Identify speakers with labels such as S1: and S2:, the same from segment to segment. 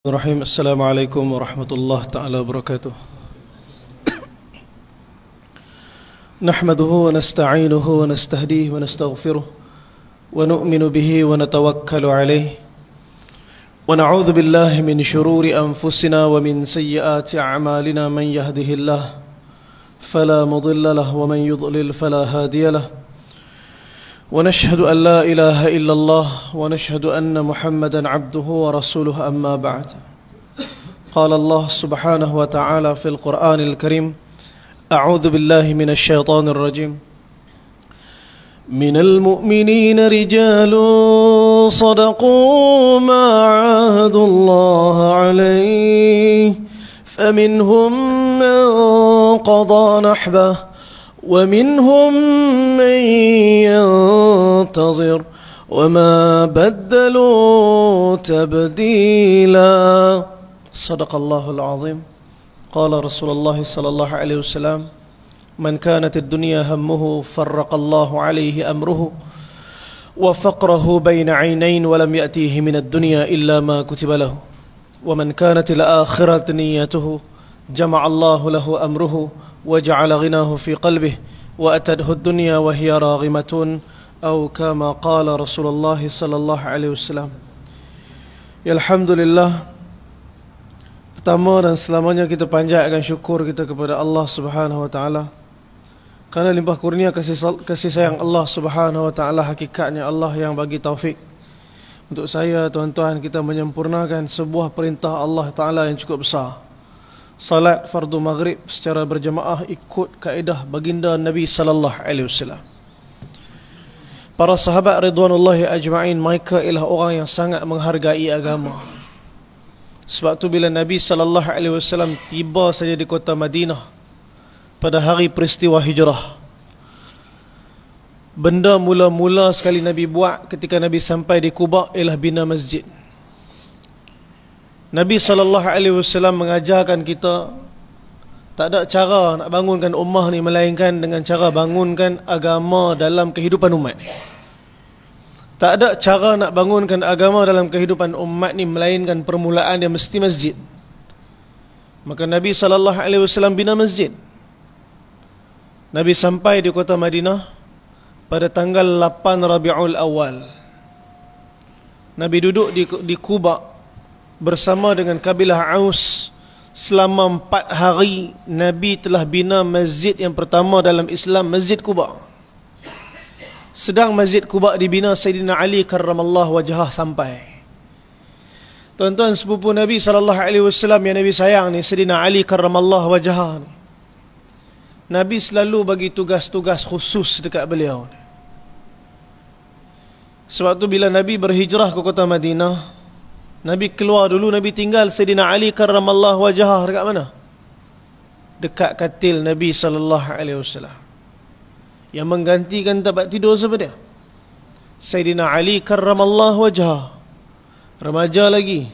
S1: Bismillahirrahmanirrahim. Assalamualaikum warahmatullahi ta'ala wabarakatuh. Nahmaduhu wa nasta'inuhu wa nastahdihi wa nastaghfiruh wa nu'minu bihi wa natawakkalu alayhi wa na'udhu billahi min shururi anfusina wa min sayyiati a'malina. Man yahdihillah fala mudilla lah wa man yudlil fala hadiya lah. ونشهد أن لا إله إلا الله ونشهد أن محمدا عبده ورسوله أما بعد. قال الله سبحانه وتعالى في القرآن الكريم: أعوذ بالله من الشيطان الرجيم. من المؤمنين رجال صدقوا ما عاهدوا الله عليه فمنهم من قضى نحبه ومنهم من ينتظر وما بدلوا تبديلا. صدق الله العظيم. قال رسول الله صلى الله عليه وسلم: من كانت الدنيا همه فرق الله عليه أمره وفقره بين عينين ولم يأتيه من الدنيا إلا ما كتب له ومن كانت الآخرة نيته جمع الله له أمره وجعل غناه في قلبه وأتته الدنيا وهي راغمة أو كما قال رسول الله صلى الله عليه وسلم. Alhamdulillah, pertama dan selamanya kita panjatkan syukur kita kepada Allah Subhanahu wa taala kerana limpah kurnia kasih sayang Allah Subhanahu wa taala. Hakikatnya Allah yang bagi taufik untuk saya, tuan-tuan, kita menyempurnakan sebuah perintah Allah taala yang cukup besar, salat fardu maghrib secara berjemaah ikut kaedah baginda Nabi sallallahu alaihi wasallam. Para sahabat ridwanullahi ajma'in, mereka ialah orang yang sangat menghargai agama. Sebab tu bila Nabi sallallahu alaihi wasallam tiba saja di kota Madinah pada hari peristiwa hijrah, benda mula-mula sekali Nabi buat ketika Nabi sampai di Quba ialah bina masjid. Nabi SAW mengajarkan kita tak ada cara nak bangunkan ummah ni melainkan dengan cara bangunkan agama dalam kehidupan umat ni. Tak ada cara nak bangunkan agama dalam kehidupan umat ni melainkan permulaan dia mesti masjid. Maka Nabi SAW bina masjid. Nabi sampai di kota Madinah pada tanggal 8 Rabiul Awal. Nabi duduk di Quba bersama dengan kabilah Aus. Selama 4 hari Nabi telah bina masjid yang pertama dalam Islam, Masjid Quba. Sedang Masjid Quba dibina, Sayyidina Ali karramallahu wajhah sampai. Tuan-tuan, sepupu Nabi SAW yang Nabi sayang ni, Sayyidina Ali karramallahu wajhah, Nabi selalu bagi tugas-tugas khusus dekat beliau. Sebab tu bila Nabi berhijrah ke kota Madinah, Nabi keluar dulu, Nabi tinggal Sayyidina Ali karramallahu wajhah dekat mana? Dekat katil Nabi SAW. Yang menggantikan tempat tidur siapa dia? Sayyidina Ali karramallahu wajhah. Remaja lagi,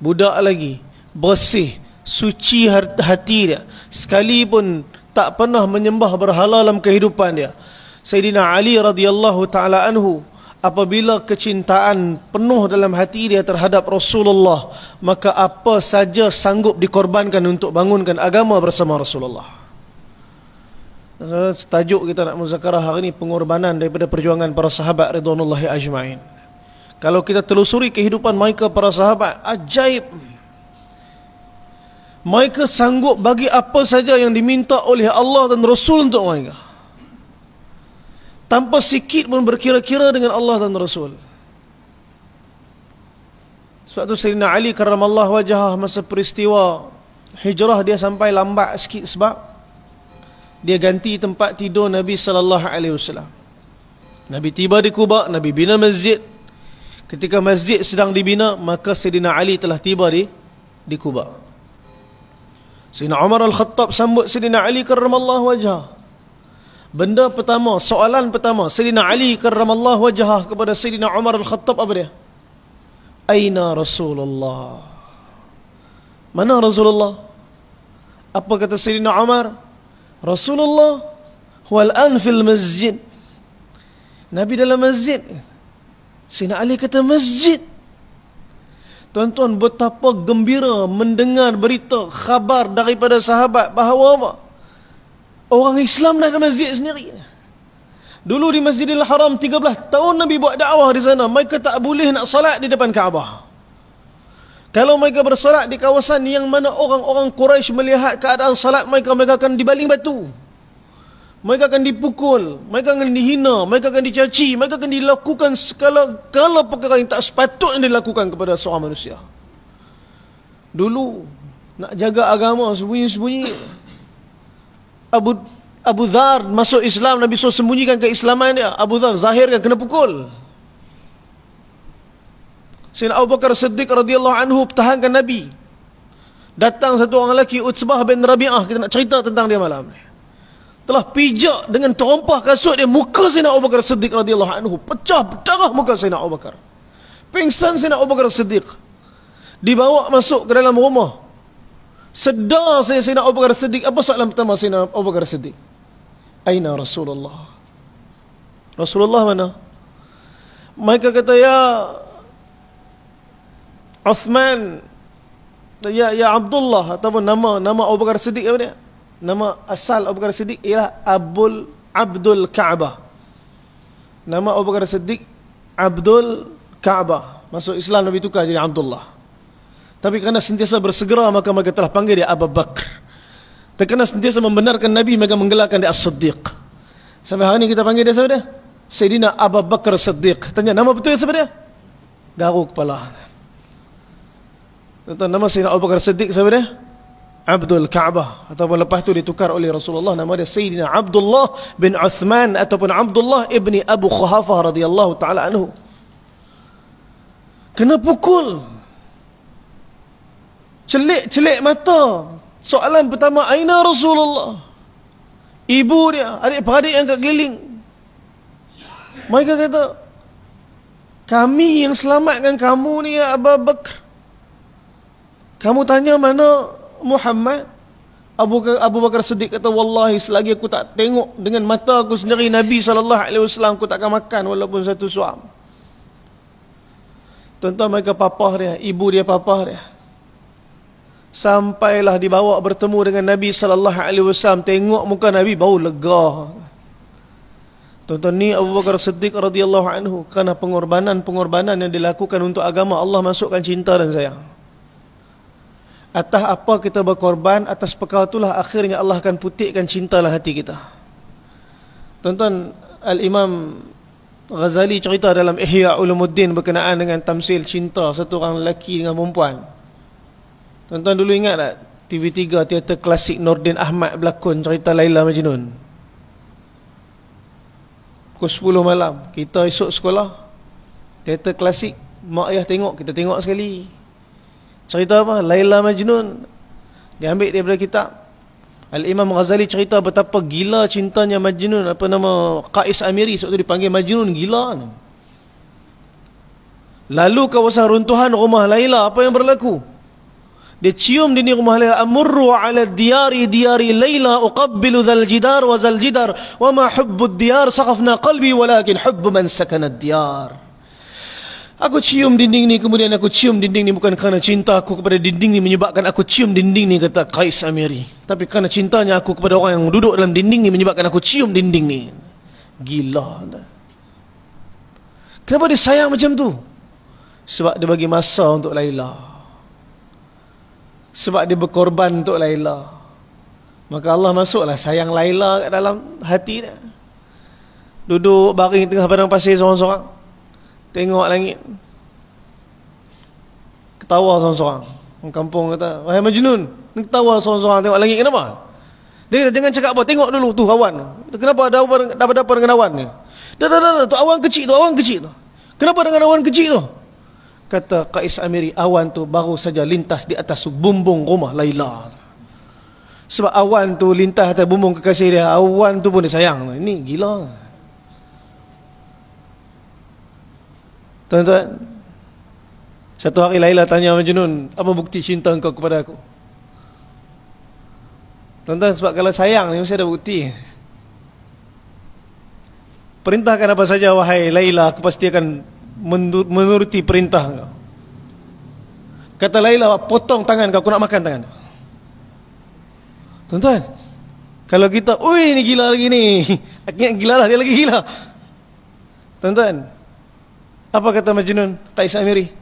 S1: budak lagi, bersih, suci hati dia, sekalipun tak pernah menyembah berhala dalam kehidupan dia. Sayyidina Ali radhiyallahu ta'ala anhu, apabila kecintaan penuh dalam hati dia terhadap Rasulullah, maka apa saja sanggup dikorbankan untuk bangunkan agama bersama Rasulullah. Tajuk kita nak muzakarah hari ini, pengorbanan daripada perjuangan para sahabat ridwanullahi ajma'in. Kalau kita telusuri kehidupan mereka, para sahabat, ajaib. Mereka sanggup bagi apa saja yang diminta oleh Allah dan Rasul untuk mereka, tanpa sikit pun berkira-kira dengan Allah dan Rasul. Sebab tu Sayyidina Ali karramallahu wajhah masa peristiwa hijrah dia sampai lambat sikit sebab dia ganti tempat tidur Nabi SAW. Nabi tiba di Quba, Nabi bina masjid. Ketika masjid sedang dibina, maka Sayyidina Ali telah tiba di Quba. Sayyidina Umar Al-Khattab sambut Sayyidina Ali karramallahu wajhah. Benda pertama, soalan pertama Sayyidina Ali karramallahu wajhah kepada Sayyidina Umar Al-Khattab apa dia? Aina Rasulullah? Mana Rasulullah? Apa kata Sayyidina Umar? Rasulullah wal an fil masjid. Nabi dalam masjid. Sayyidina Ali kata masjid. Tuan-tuan, betapa gembira mendengar berita, khabar daripada sahabat bahawa apa? Orang Islam dah ada masjid sendiri. Dulu di Masjidil Haram 13 tahun Nabi buat dakwah di sana. Mereka tak boleh nak salat di depan Kaabah. Kalau mereka bersolat di kawasan yang mana orang-orang Quraisy melihat keadaan salat mereka, mereka akan dibaling batu. Mereka akan dipukul, mereka akan dihina, mereka akan dicaci, mereka akan dilakukan segala perkara yang tak sepatutnya dilakukan kepada seorang manusia. Dulu nak jaga agama sembunyi-sembunyi. Abu Dhar masuk Islam, Nabi SAW sembunyikan keislaman dia. Abu Dhar zahirkan kena pukul. Sayyidina Abu Bakar Siddiq radhiyallahu anhu pertahankan Nabi. Datang satu orang lelaki, Utsbah bin Rabi'ah, kita nak cerita tentang dia malam ni. Telah pijak dengan terompah kasut dia muka Sayyidina Abu Bakar Siddiq radhiyallahu anhu. Pecah berdarah muka Sayyidina Abu Bakar. Pingsan Sayyidina Abu Bakar Siddiq. Dibawa masuk ke dalam rumah. Sedar Sayyidina Abu Bakar Siddiq. Apa soalan pertama Sayyidina Abu Bakar Siddiq? Aina Rasulullah? Rasulullah mana? Mereka kata, ya Uthman, ya Abdullah, ataupun nama Abu Bakar Siddiq apa dia? Nama asal Abu Bakar Siddiq ialah Abdul Ka'bah. Nama Abu Bakar Siddiq Abdul Ka'bah. Masuk Islam Nabi tukar jadi Abdullah. Tapi kerana sentiasa bersegera, maka mereka telah panggil dia Abu Bakar. Dan kerana sentiasa membenarkan Nabi, mereka menggelarkan dia As-Siddiq. Sampai hari ini kita panggil dia siapa dia? Sayyidina Abu Bakar Siddiq. Tanya, nama betul siapa dia? Garuk kepala. Tentang nama Sayyidina Abu Bakar Siddiq siapa dia? Abdul Ka'bah. Ataupun lepas tu ditukar oleh Rasulullah, nama dia Sayyidina Abdullah bin Uthman ataupun Abdullah ibni Abu Khahafah radhiyallahu ta'ala anhu. Kena pukul, celik mata. Soalan pertama, aina Rasulullah? Ibu dia, adik-beradik yang kat keliling. Mereka kata, kami yang selamatkan kamu ni ya Abu Bakar. Kamu tanya mana Muhammad? Abu Bakar Siddiq kata, wallahi selagi aku tak tengok dengan mata aku sendiri Nabi SAW, aku takkan makan walaupun satu suam. Tuan-tuan, mereka papah dia, ibu dia papah dia. Sampailah dibawa bertemu dengan Nabi SAW, tengok muka Nabi bau lega. Tuan-tuan, ni Abu Bakar Siddiq radhiyallahu anhu, kerana pengorbanan yang dilakukan untuk agama Allah, masukkan cinta dan sayang. Atas apa kita berkorban, atas perkara itulah akhirnya Allah akan putihkan cinta dalam hati kita. Tuan-tuan, Al-Imam Ghazali cerita dalam Ihya Ulumuddin berkenaan dengan tamsil cinta satu orang lelaki dengan perempuan. Tuan-tuan dulu ingat tak? TV3 teater klasik Nordin Ahmad berlakon cerita Laila Majnun. Pukul 10 malam, kita esok sekolah, teater klasik, mak ayah tengok, kita tengok sekali. Cerita apa? Laila Majnun. Dia ambil daripada kitab. Al-Imam Ghazali cerita betapa gila cintanya Majnun. Apa nama? Qais Amiri. Sebab tu dipanggil Majnun. Gila. Lalu kawasan runtuhan rumah Laila, apa yang berlaku? Dia cium dinding rumah Laila. Amurru ala diyari Laila uqabbilu dhal jidar wa zal jidar wa ma hubbu diyar saqafna qalbi walakin hubbu man sakana diyar. Aku cium dinding ni, kemudian aku cium dinding ni bukan kerana cinta aku kepada dinding ni menyebabkan aku cium dinding ni, kata Qais Amiri. Tapi kerana cintanya aku kepada orang yang duduk dalam dinding ni menyebabkan aku cium dinding ni. Gila. Kenapa dia sayang macam tu? Sebab dia bagi masa untuk Laila. Sebab dia berkorban untuk Laila. Maka Allah masuklah sayang Laila kat dalam hati dia. Duduk baring tengah padang pasir seorang-seorang, tengok langit, ketawa seorang-seorang. Orang kampung kata, wahai Majnun, ni ketawa seorang-seorang tengok langit, kenapa? Dia kata, jangan cakap apa, tengok dulu tu awan. Kenapa ada apa dengan awan ni? Dah, tu awan kecil tu. Kenapa dengan awan kecil tu? Kata Qais Amiri, awan tu baru saja lintas di atas bumbung rumah Laila. Sebab awan tu lintas atas bumbung kekasih dia, awan tu pun dia sayang. Ini gila. Tuan-tuan, satu hari Laila tanya Majnun, apa bukti cinta engkau kepada aku? Tuan-tuan, sebab kalau sayang ni mesti ada bukti. Perintahkan apa saja wahai Laila, aku pasti akan menuruti perintah engkau. Kata Laila, potong tangan kau, aku nak makan tangan. Tuan-tuan, kalau kita, ui ni gila lagi ni, aku ingat gila lah, dia lagi gila. Tuan-tuan, apa kata Majnun, Qais Amiri?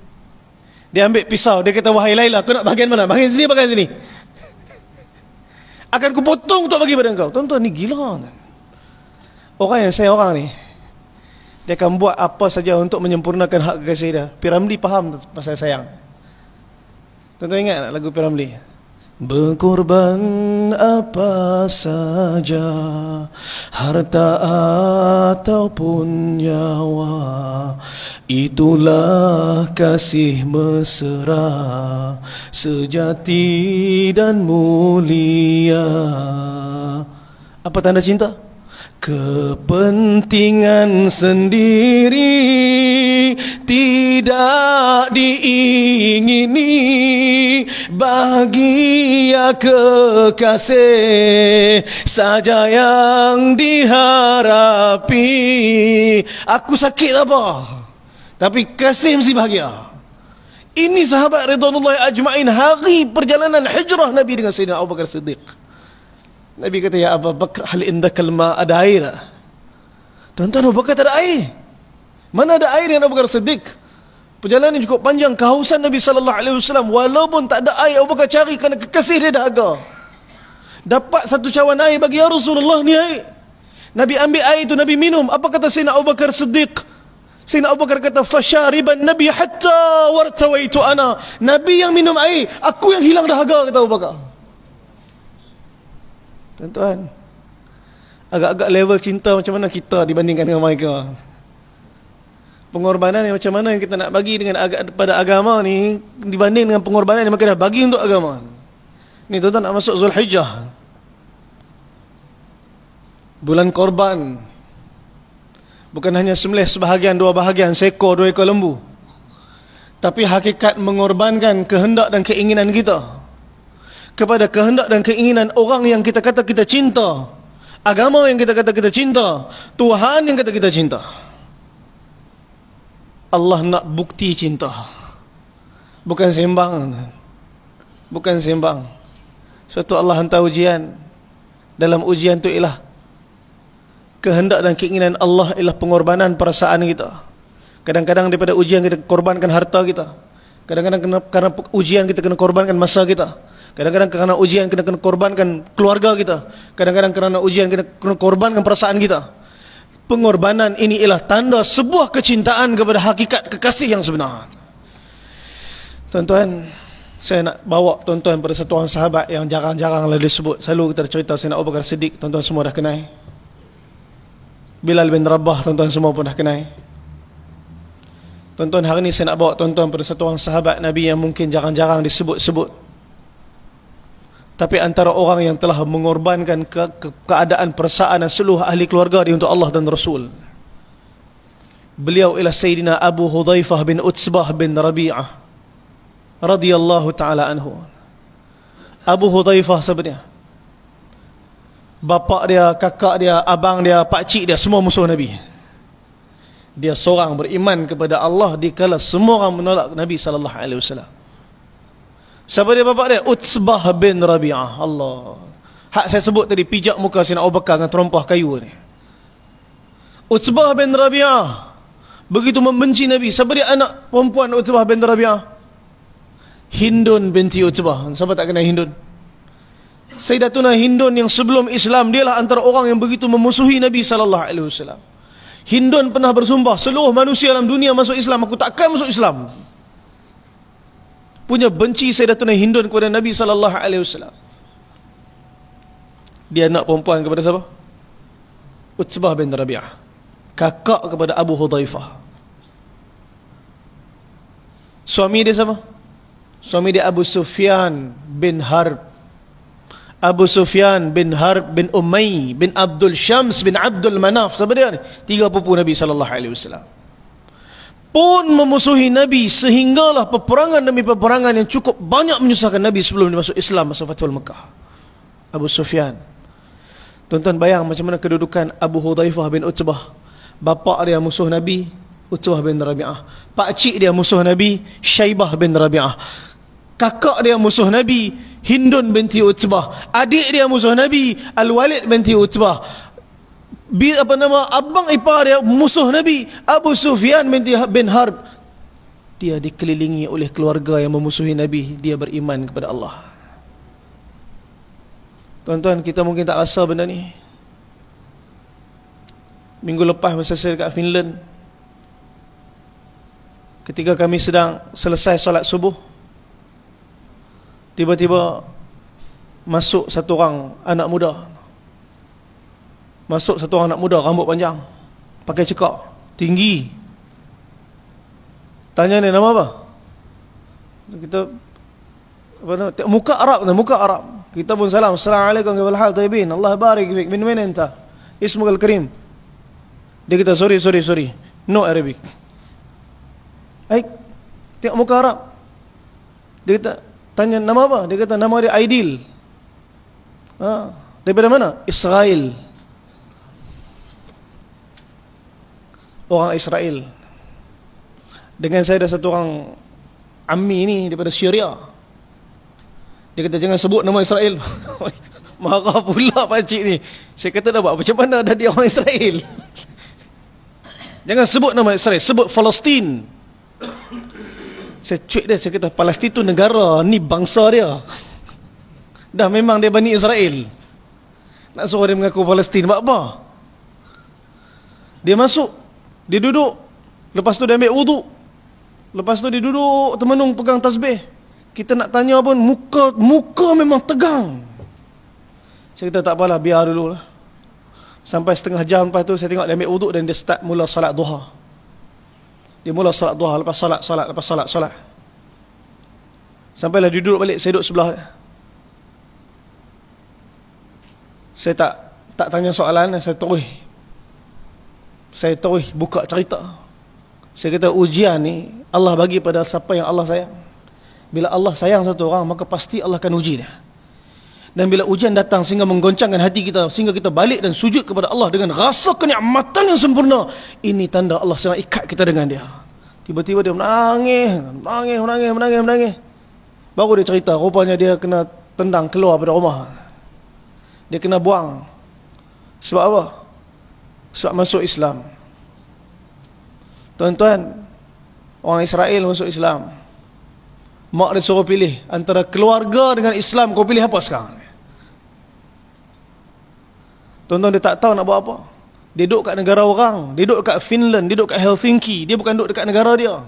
S1: Dia ambil pisau, dia kata, wahai Laila, kau nak bahagian mana? Bahagian sini, bahagian sini. Akan ku potong untuk bagi pada engkau. Tuan-tuan, ni gila. Orang yang sayang orang ni, dia akan buat apa saja untuk menyempurnakan hak kekasih dia. Piramli faham pasal sayang. Tuan-tuan ingat tak lagu Piramli? Berkorban apa saja, harta ataupun nyawa, itulah kasih mesra, sejati dan mulia. Apa tanda cinta? Kepentingan sendiri tidak diingini, bahagia kekasih saja yang diharapi. Aku sakit apa? Tapi kasih mesti bahagia. Ini sahabat ridwanullah ajma'in, hari perjalanan hijrah Nabi dengan Sayyidina Abu Bakar Siddiq. Nabi kata, ya Abu Bakar, hal indakal ma, ada air tak? Tuan-tuan, Abu Bakar tak ada air. Mana ada air dengan Abu Bakar Siddiq? Perjalanan ini cukup panjang, kehausan Nabi SAW. Walaupun tak ada air, Abu Bakar cari kerana kekasih dia dahaga. Dapat satu cawan air bagi, ya Rasulullah, ni air. Nabi ambil air itu, Nabi minum. Apa kata Sayyidina Abu Bakar Siddiq? Sayyidina Abu Bakar kata, fasyariban Nabi hatta wartawaitu ana. Nabi yang minum air, aku yang hilang dahaga, kata Abu Bakar. Tuan-tuan, agak-agak level cinta macam mana kita dibandingkan dengan mereka. Pengorbanan yang macam mana yang kita nak bagi dengan pada agama ni dibanding dengan pengorbanan yang mereka dah bagi untuk agama. Ni tuan-tuan nak masuk Zulhijjah, bulan korban. Bukan hanya sembelih sebahagian, dua bahagian, seekor, 2 ekor lembu, tapi hakikat mengorbankan kehendak dan keinginan kita kepada kehendak dan keinginan orang yang kita kata kita cinta, agama yang kita kata kita cinta, Tuhan yang kata kita cinta. Allah nak bukti cinta, bukan sembang. Bukan sembang. Suatu Allah hantar ujian. Dalam ujian tu ialah kehendak dan keinginan Allah, ialah pengorbanan perasaan kita. Kadang-kadang daripada ujian kita korbankan harta kita. Kadang-kadang kerana ujian kita kena korbankan masa kita. Kadang-kadang kerana ujian kita kena korbankan keluarga kita. Kadang-kadang kerana ujian kita kena korbankan perasaan kita. Pengorbanan ini ialah tanda sebuah kecintaan kepada hakikat kekasih yang sebenar. Tuan-tuan, saya nak bawa tuan-tuan pada satu orang sahabat yang jarang-jarang disebut. Selalu kita cerita Sayyidina Abu Bakar Siddiq, tuan-tuan semua dah kenal. Bilal bin Rabah, tuan-tuan semua pun dah kenal. Tuan-tuan, hari ini saya nak bawa tuan-tuan pada satu orang sahabat Nabi yang mungkin jarang-jarang disebut-sebut. Tapi antara orang yang telah mengorbankan keadaan perasaan dan seluruh ahli keluarga dia untuk Allah dan Rasul. Beliau ialah Sayyidina Abu Hudhaifah bin Utsbah bin Rabi'ah radhiyallahu ta'ala anhu. Abu Hudhaifah sebenarnya, bapa dia, kakak dia, abang dia, pakcik dia, semua musuh Nabi. Dia seorang beriman kepada Allah dikala semua orang menolak Nabi SAW. Siapa dia bapa dia? Utsbah bin Rabi'ah. Allah. Hak saya sebut tadi, pijak muka Sayyidina Abu Bakar dengan terompah kayu ni. Utsbah bin Rabi'ah begitu membenci Nabi. Siapa dia anak perempuan Utsbah bin Rabi'ah? Hindun binti Utsbah. Siapa tak kenal Hindun? Sayyidatuna Hindun yang sebelum Islam, dialah antara orang yang begitu memusuhi Nabi SAW. Hindun pernah bersumpah, seluruh manusia dalam dunia masuk Islam, aku takkan masuk Islam. Punya benci Sayyidatuna Hindun kepada Nabi SAW. Dia anak perempuan kepada siapa? Utsbah bin Rabi'ah, kakak kepada Abu Hudhaifah. Suami dia siapa? Suami dia Abu Sufyan bin Harb. Abu Sufyan bin Harb bin Umayy bin Abdul Syams bin Abdul Manaf. Siapa dia ni? 3 pupu Nabi SAW. Pun memusuhi Nabi sehinggalah peperangan demi peperangan yang cukup banyak menyusahkan Nabi sebelum dia masuk Islam masa Fathul Mekah. Abu Sufyan. Tuan-tuan bayang macam mana kedudukan Abu Hudhaifah bin Utsbah. Bapa dia musuh Nabi, Utsbah bin Rabi'ah. Pakcik dia musuh Nabi, Syaibah bin Rabi'ah. Kakak dia musuh Nabi, Hindun binti Utbah. Adik dia musuh Nabi, Al-Walid binti Utbah. Abang ipar dia musuh Nabi, Abu Sufyan bin Harb. Dia dikelilingi oleh keluarga yang memusuhi Nabi. Dia beriman kepada Allah. Tuan-tuan, kita mungkin tak rasa benda ni. Minggu lepas masa saya dekat Finland, ketika kami sedang selesai solat subuh, tiba-tiba masuk satu orang anak muda. Masuk satu orang anak muda, rambut panjang, pakai cekak, tinggi. Tanya ni, nama apa? Kita muka Arab, muka Arab. Kita pun salam, Assalamualaikum warahmatullahi wabarakatuh. Allah barik fik. Min mana anta? Ismuk al-Karim. Dia kata, sorry. No Arabic. Tengok muka Arab. Dia kata, tanya nama apa? Dia kata, nama dia Aidil. Daripada mana? Israel. Orang Israel. Dengan saya ada satu orang ammi ni daripada Syria. Dia kata, jangan sebut nama Israel. Marah pula pakcik ni. Saya kata, dah buat macam mana dah dia orang Israel? Jangan sebut nama Israel, sebut Palestin. Saya cuik dia, saya kata, Palestin tu negara, ni bangsa dia. Dah memang dia Bani Israel. Nak suruh dia mengaku Palestin, buat apa? Dia masuk, dia duduk, lepas tu dia ambil wuduk, lepas tu dia duduk termenung pegang tasbih. Kita nak tanya pun muka memang tegang. Saya kata, tak apalah, biar dulu lah. Sampai setengah jam lepas tu saya tengok dia ambil wuduk dan dia start mula salat duha. Dia mula salat duha, lepas salat. Sampailah dia duduk balik, saya duduk sebelah dia. Saya tak tanya soalan, saya terus buka cerita. Saya kata, ujian ni Allah bagi pada siapa yang Allah sayang. Bila Allah sayang satu orang, maka pasti Allah akan uji dia. Dan bila ujian datang sehingga menggoncangkan hati kita, sehingga kita balik dan sujud kepada Allah dengan rasa kenikmatan yang sempurna, ini tanda Allah sedang ikat kita dengan dia. Tiba-tiba dia menangis. Baru dia cerita, rupanya dia kena tendang keluar pada rumah. Dia kena buang. Sebab apa? Sebab masuk Islam. Tuan-tuan, orang Israel masuk Islam. Mak dia suruh pilih antara keluarga dengan Islam, kau pilih apa sekarang? Tuan-tuan, dia tak tahu nak buat apa. Dia duduk kat negara orang, dia duduk kat Finland, dia duduk kat Helsinki. Dia bukan duduk dekat negara dia.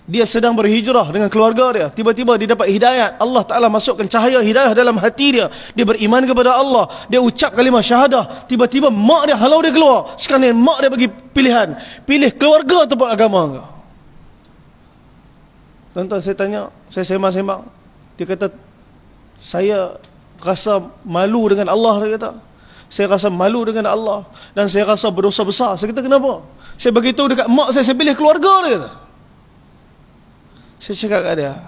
S1: Dia sedang berhijrah dengan keluarga dia. Tiba-tiba dia dapat hidayat. Allah Ta'ala masukkan cahaya hidayah dalam hati dia. Dia beriman kepada Allah. Dia ucap kalimah syahadah. Tiba-tiba mak dia halau dia keluar. Sekarang ni mak dia bagi pilihan. Pilih keluarga ataupun agama kau. Tuan-tuan, saya tanya, saya sembang-sembang. Dia kata, saya rasa malu dengan Allah. Dia kata, saya rasa malu dengan Allah. Dan saya rasa berdosa besar. Saya kata, kenapa? Saya beritahu dekat mak saya pilih keluarga. Dia kata. Saya cakap kat dia,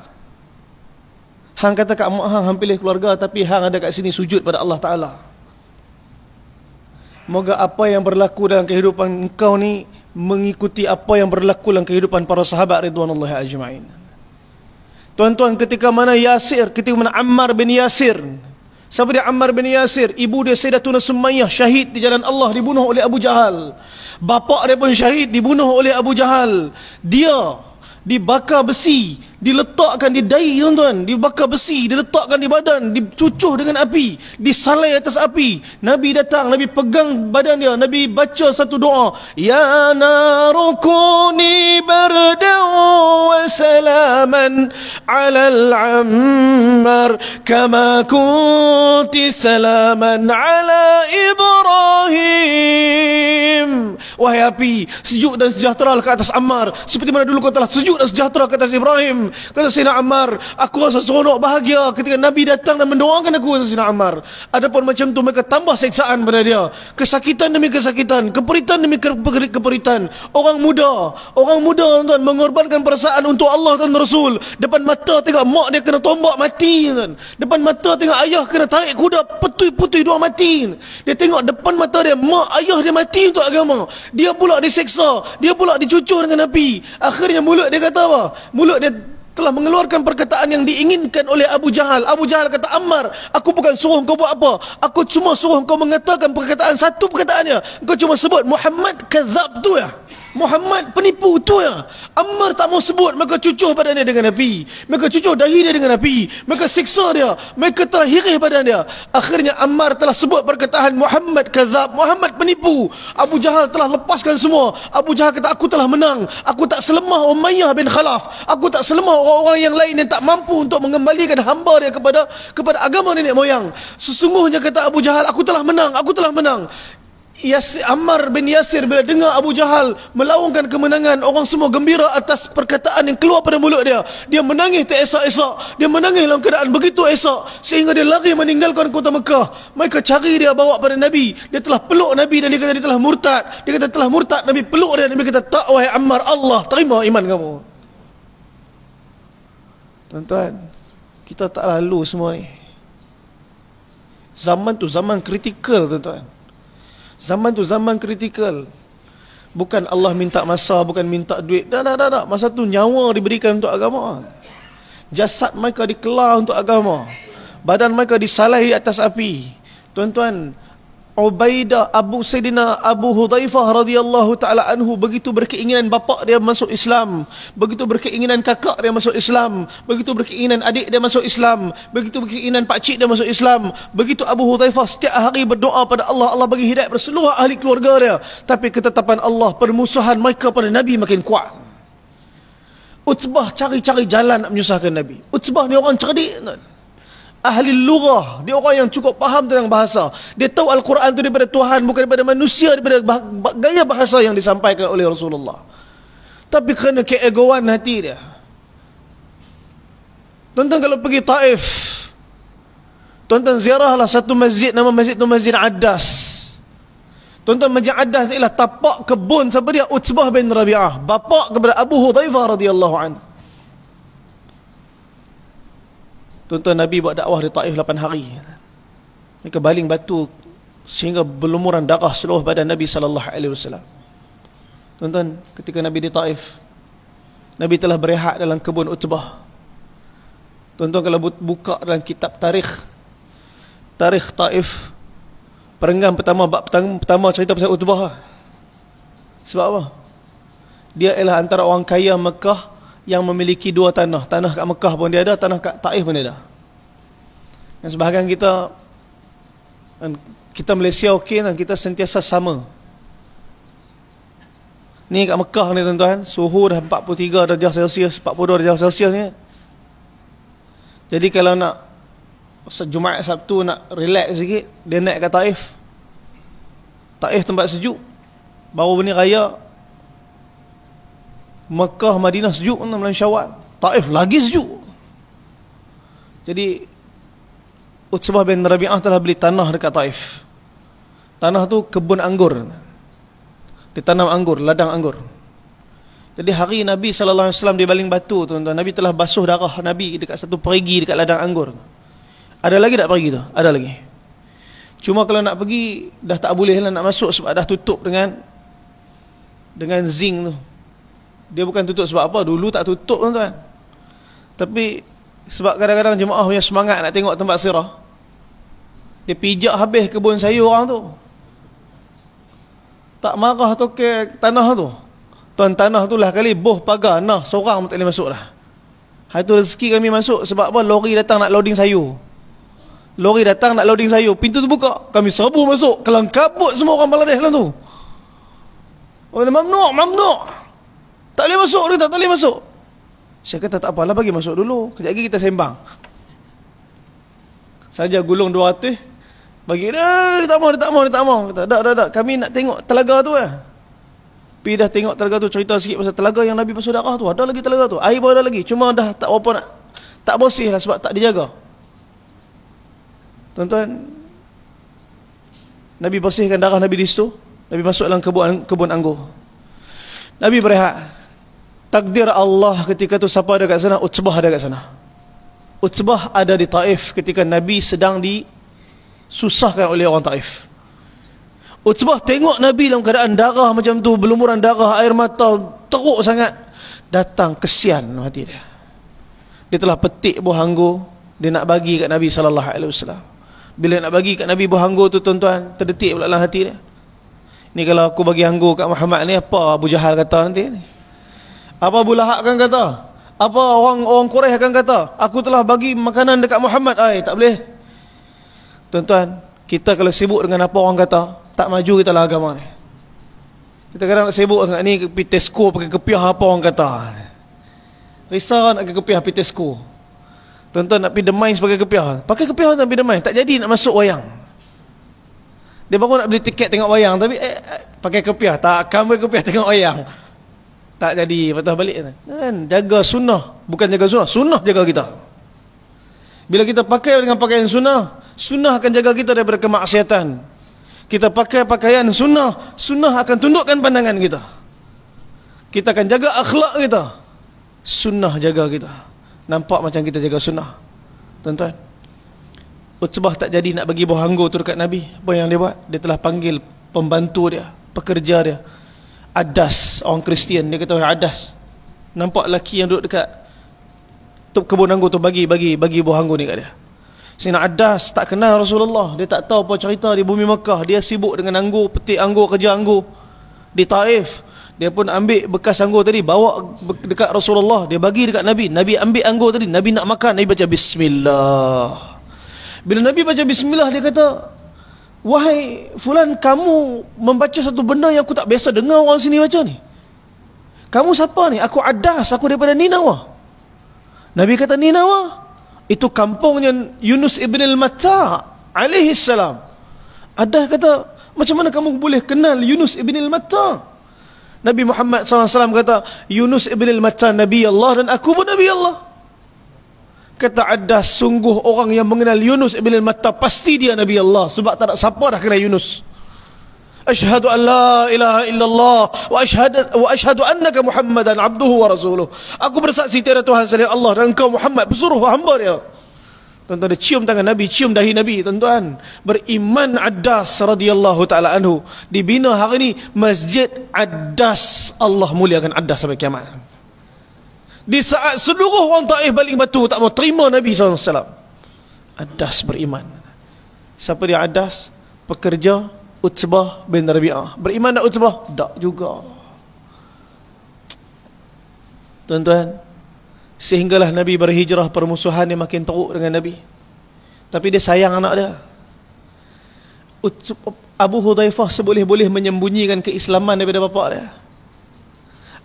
S1: hang kata kat mak hang pilih keluarga, tapi hang ada kat sini sujud pada Allah Ta'ala. Moga apa yang berlaku dalam kehidupan engkau ni mengikuti apa yang berlaku dalam kehidupan para sahabat ridwanullahi ajma'in. Tuan-tuan, ketika mana Ammar bin Yasir. Siapa dia Ammar bin Yasir? Ibu dia Sayyidatuna Sumayyah syahid di jalan Allah, dibunuh oleh Abu Jahal. Bapa dia pun syahid, dibunuh oleh Abu Jahal. Dia dibakar besi, diletakkan di dahi, tuan-tuan, dibakar besi, diletakkan di badan, dicucuh dengan api, disalai atas api. Nabi datang, Nabi pegang badan dia, Nabi baca satu doa, ya narukuni bardan wa salaman ala al-ammar kama kunti salaman ala Ibrahim. Wahai api, sejuk dan sejahtera ke atas Ammar, seperti mana dulu kau telah sejuk dan sejahtera ke atas Ibrahim. Kata Sayyidina Ammar, aku rasa seronok bahagia ketika Nabi datang dan mendoakan aku, kata Sayyidina Ammar. Adapun macam tu, mereka tambah seksaan pada dia. Kesakitan demi kesakitan, keperitan demi keperitan. Orang muda tuan, mengorbankan perasaan untuk Allah dan Rasul. Depan mata tengok mak dia kena tombak mati, tuan. Depan mata tengok ayah kena tarik kuda putui-putui dua mati. Dia tengok depan mata dia mak ayah dia mati untuk agama. Dia pula diseksa, dia pula dicucur dengan api. Akhirnya mulut dia kata apa? Mulut dia telah mengeluarkan perkataan yang diinginkan oleh Abu Jahal. Abu Jahal kata, Ammar, aku bukan suruh kau buat apa, aku cuma suruh kau mengatakan perkataan satu perkataannya. Kau cuma sebut Muhammad kadzab tu ya, Muhammad penipu tu ya. Ammar tak mau sebut, maka cucuh badan dia dengan api, maka cucuh dahi dia dengan api, maka siksa dia, mereka telah hirih badan dia. Akhirnya Ammar telah sebut perkataan Muhammad kadzab, Muhammad penipu. Abu Jahal telah lepaskan semua. Abu Jahal kata, aku telah menang, aku tak selemah Umayyah bin Khalaf, aku tak selemah orang-orang yang lain yang tak mampu untuk mengembalikan hamba dia kepada agama nenek moyang. Sesungguhnya kata Abu Jahal, aku telah menang, aku telah menang. Ammar bin Yasir bila dengar Abu Jahal melaungkan kemenangan, orang semua gembira atas perkataan yang keluar pada mulut dia. Dia menangis teresak-esak, dia menangis dalam keadaan begitu esak, sehingga dia lari meninggalkan kota Mekah. Mereka cari dia, bawa pada Nabi. Dia telah peluk Nabi dan dia kata dia telah murtad. Dia kata telah murtad, Nabi peluk dia. Nabi kata, tak wahai Ammar, Allah terima iman kamu. Tuan-tuan, kita tak lalu semua ni. Zaman tu zaman kritikal, tuan-tuan. Zaman tu zaman kritikal. Bukan Allah minta masa, bukan minta duit. Tak. Masa tu nyawa diberikan untuk agama. Jasad mereka dikelar untuk agama. Badan mereka disalahi atas api. Tuan-tuan, Ubaidah Sayyidina Abu Hudzaifah radhiyallahu ta'ala anhu begitu berkeinginan bapak dia masuk Islam, begitu berkeinginan kakak dia masuk Islam, begitu berkeinginan adik dia masuk Islam, begitu berkeinginan pakcik dia masuk Islam. Begitu Abu Hudzaifah setiap hari berdoa pada Allah, Allah bagi hidayah pada seluruh ahli keluarga dia. Tapi ketetapan Allah, permusuhan mereka pada Nabi makin kuat. Utbah cari-cari jalan nak menyusahkan Nabi. Utbah ni orang cerdik, ahli lughah, dia orang yang cukup faham tentang bahasa. Dia tahu Al-Quran itu daripada Tuhan, bukan daripada manusia, daripada gaya bahasa yang disampaikan oleh Rasulullah. Tapi kerana keegoan hati dia, tuan-tuan kalau pergi Taif, tuan-tuan ziarahlah satu masjid, nama masjid itu Masjid Addas. Tuan-tuan, Masjid Addas ialah tapak kebun siapa dia? Utbah bin Rabi'ah, bapa kepada Abu Hudzaifah radhiyallahu anhu. Tuan-tuan, Nabi buat dakwah di Taif 8 hari. Mereka baling batu sehingga berlumuran darah seluruh badan Nabi SAW. Tuan-tuan, ketika Nabi di Taif, Nabi telah berehat dalam kebun Utbah. Tuan-tuan, kalau buka dalam kitab tarikh Taif, perenggan pertama, bab pertama cerita pasal Utbah. Sebab apa? Dia ialah antara orang kaya Mekah yang memiliki dua tanah. Tanah kat Mekah pun dia ada, tanah kat Taif pun dia ada. Dan sebahagian kita Malaysia okey, dan kita sentiasa sama. Ni kat Mekah ni tuan-tuan, suhu dah 43 darjah Celsius, 42 darjah Celsius ni. Jadi kalau nak Jumaat Sabtu nak relax sikit, dia naik ke Taif. Taif tempat sejuk. Baru ni raya Mekah, Madinah sejuk bulan Syawal. Taif lagi sejuk. Jadi Utbah bin Rabi'ah telah beli tanah dekat Taif. Tanah tu kebun anggur. Ditanam anggur, ladang anggur. Jadi hari Nabi SAW dia baling batu, tuan-tuan, Nabi telah basuh darah Nabi dekat satu perigi dekat ladang anggur. Ada lagi tak perigi tu? Ada lagi. Cuma kalau nak pergi dah tak boleh lah nak masuk sebab dah tutup dengan zinc tu. Dia bukan tutup sebab apa, dulu tak tutup tuan-tuan. Tapi sebab kadang-kadang jemaah punya semangat nak tengok tempat sirah, dia pijak habis kebun sayur orang tu. Tak marah tu ke tanah tu. Tuan, tanah tu lah kali boh pagar, nah seorang pun tak boleh masuk dah. Hari tu rezeki kami masuk sebab apa? Lori datang nak loading sayur. Lori datang nak loading sayur, pintu tu buka, kami serbu masuk, kelang kabut semua orang Bangladesh dalam tu. Oh, mamnu'. Tak boleh masuk dia, tak boleh masuk. Saya kata tak apalah, bagi masuk dulu. Kejap lagi kita sembang. Saja gulung 200, bagi dia tak mau. Kata, dah. Kami nak tengok telaga tu lah. Pergi dah tengok telaga tu, cerita sikit pasal telaga yang Nabi basuh darah tu. Ada lagi telaga tu, air pun ada lagi. Cuma dah tak apa nak, tak bersih lah sebab tak dijaga. Tuan-tuan, Nabi bersihkan darah Nabi di situ. Nabi masuk dalam kebun anggur. Nabi berehat. Takdir Allah ketika tu siapa ada kat sana? Utbah ada kat sana. Utbah ada di Taif ketika Nabi sedang disusahkan oleh orang Taif. Utbah tengok Nabi dalam keadaan darah macam tu, berlumuran darah, air mata teruk sangat. Datang, kesian hati dia. Dia telah petik buah anggur, dia nak bagi kat Nabi SAW. Bila nak bagi kat Nabi buah anggur tu, tuan-tuan, terdetik pula dalam hati dia, ni kalau aku bagi anggur kat Muhammad ni, apa Abu Jahal kata nanti ni? Apa Abu Lahab akan kata? Apa orang Quraisy akan kata? Aku telah bagi makanan dekat Muhammad. Tak boleh. Tuan-tuan, kita kalau sibuk dengan apa orang kata, tak maju kita lah agama ni. Kita kadang nak sibuk dengan ni, pergi Tesco pakai kepiah apa orang kata. Risau nak pakai kepiah pergi Tesco. Tuan-tuan nak pergi Demais pakai kepiah. Pakai kepiah nak pergi Demais, tak jadi nak masuk wayang. Dia baru nak beli tiket tengok wayang, tapi pakai kepiah. Takkan pakai kepiah tengok wayang. Tak jadi, patah balik kan. Jaga sunnah, bukan jaga sunnah, sunnah jaga kita. Bila kita pakai dengan pakaian sunnah, sunnah akan jaga kita daripada kemaksiatan. Kita pakai pakaian sunnah, sunnah akan tundukkan pandangan kita. Kita akan jaga akhlak kita, sunnah jaga kita. Nampak macam kita jaga sunnah, tuan-tuan. Utbah tak jadi nak bagi buah anggur tu dekat Nabi. Apa yang dia buat? Dia telah panggil pembantu dia, pekerja dia, Adas, orang Kristian. Dia kata, Adas, nampak lelaki yang duduk dekat kebun anggur tu, bagi buah anggur ni kat dia. Sina Adas tak kenal Rasulullah. Dia tak tahu apa cerita di bumi Mekah. Dia sibuk dengan anggur, petik anggur, kerja anggur di Taif. Dia pun ambil bekas anggur tadi, bawa dekat Rasulullah. Dia bagi dekat Nabi. Nabi ambil anggur tadi, Nabi nak makan, Nabi baca Bismillah. Bila Nabi baca Bismillah, dia kata, wahai fulan, kamu membaca satu benda yang aku tak biasa dengar orang sini baca ni. Kamu siapa ni? Aku Adas, aku daripada Ninawa. Nabi kata, Ninawa? Itu kampungnya Yunus ibn al-Matta alaihi salam. Adas kata, macam mana kamu boleh kenal Yunus ibn al-Matta? Nabi Muhammad SAW kata, Yunus ibn al-Matta Nabi Allah dan aku pun Nabi Allah. Kata Adas, sungguh orang yang mengenal Yunus ibn al-Matta pasti dia Nabi Allah, sebab tak ada siapa dah kenal Yunus. Asyhadu an la ilaha illallah wa asyhadu annaka Muhammadan abduhu wa rasuluh. Aku bersaksi tiada Tuhan selain Allah dan engkau Muhammad pesuruh hamba dia. Tuan-tuan, dia cium tangan Nabi, cium dahi Nabi. Tuan-tuan, beriman Adas radhiyallahu taala anhu. Dibina hari ini Masjid Adas. Allah muliakan Adas sampai kiamat. Di saat seluruh orang Taif baling batu, tak mau terima Nabi SAW, Adas beriman. Siapa dia Adas? Pekerja Utbah bin Rabi'ah. Beriman tak Utbah? Tak juga. Tuan-tuan, sehinggalah Nabi berhijrah, permusuhan dia makin teruk dengan Nabi. Tapi dia sayang anak dia. Abu Hudzaifah seboleh-boleh menyembunyikan keislaman daripada bapa dia.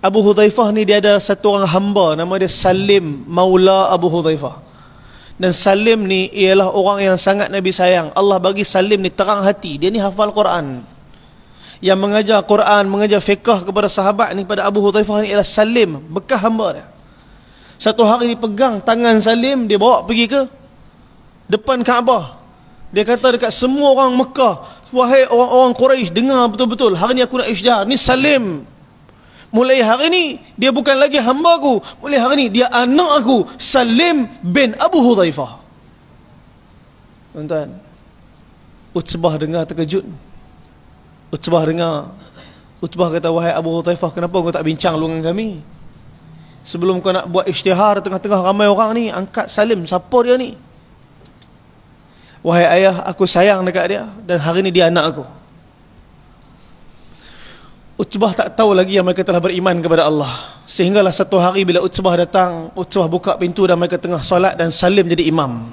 S1: Abu Hudzaifah ni dia ada satu orang hamba, nama dia Salim, Maula Abu Hudzaifah. Dan Salim ni ialah orang yang sangat Nabi sayang. Allah bagi Salim ni terang hati. Dia ni hafal Quran. Yang mengajar Quran, mengajar fiqh kepada sahabat ni, pada Abu Hudzaifah ni ialah Salim, bekas hamba dia. Satu hari dia pegang tangan Salim, dia bawa pergi ke depan Kaabah. Dia kata dekat semua orang Mekah, wahai orang-orang Quraisy, dengar betul-betul, hari ni aku nak isytihar. Ni Salim, mulai hari ni dia bukan lagi hamba aku, mulai hari ni dia anak aku, Salim bin Abu Hudzaifah. Tuan-tuan, Utbah dengar terkejut. Utbah kata, wahai Abu Hudzaifah, kenapa kau tak bincang lu dengan kami? Sebelum kau nak buat isytihar tengah-tengah ramai orang ni, angkat Salim, siapa dia ni? Wahai ayah, aku sayang dekat dia, dan hari ni dia anak aku. Utbah tak tahu lagi yang mereka telah beriman kepada Allah. Sehinggalah satu hari bila Utbah datang, Utbah buka pintu dan mereka tengah solat dan Salim jadi imam.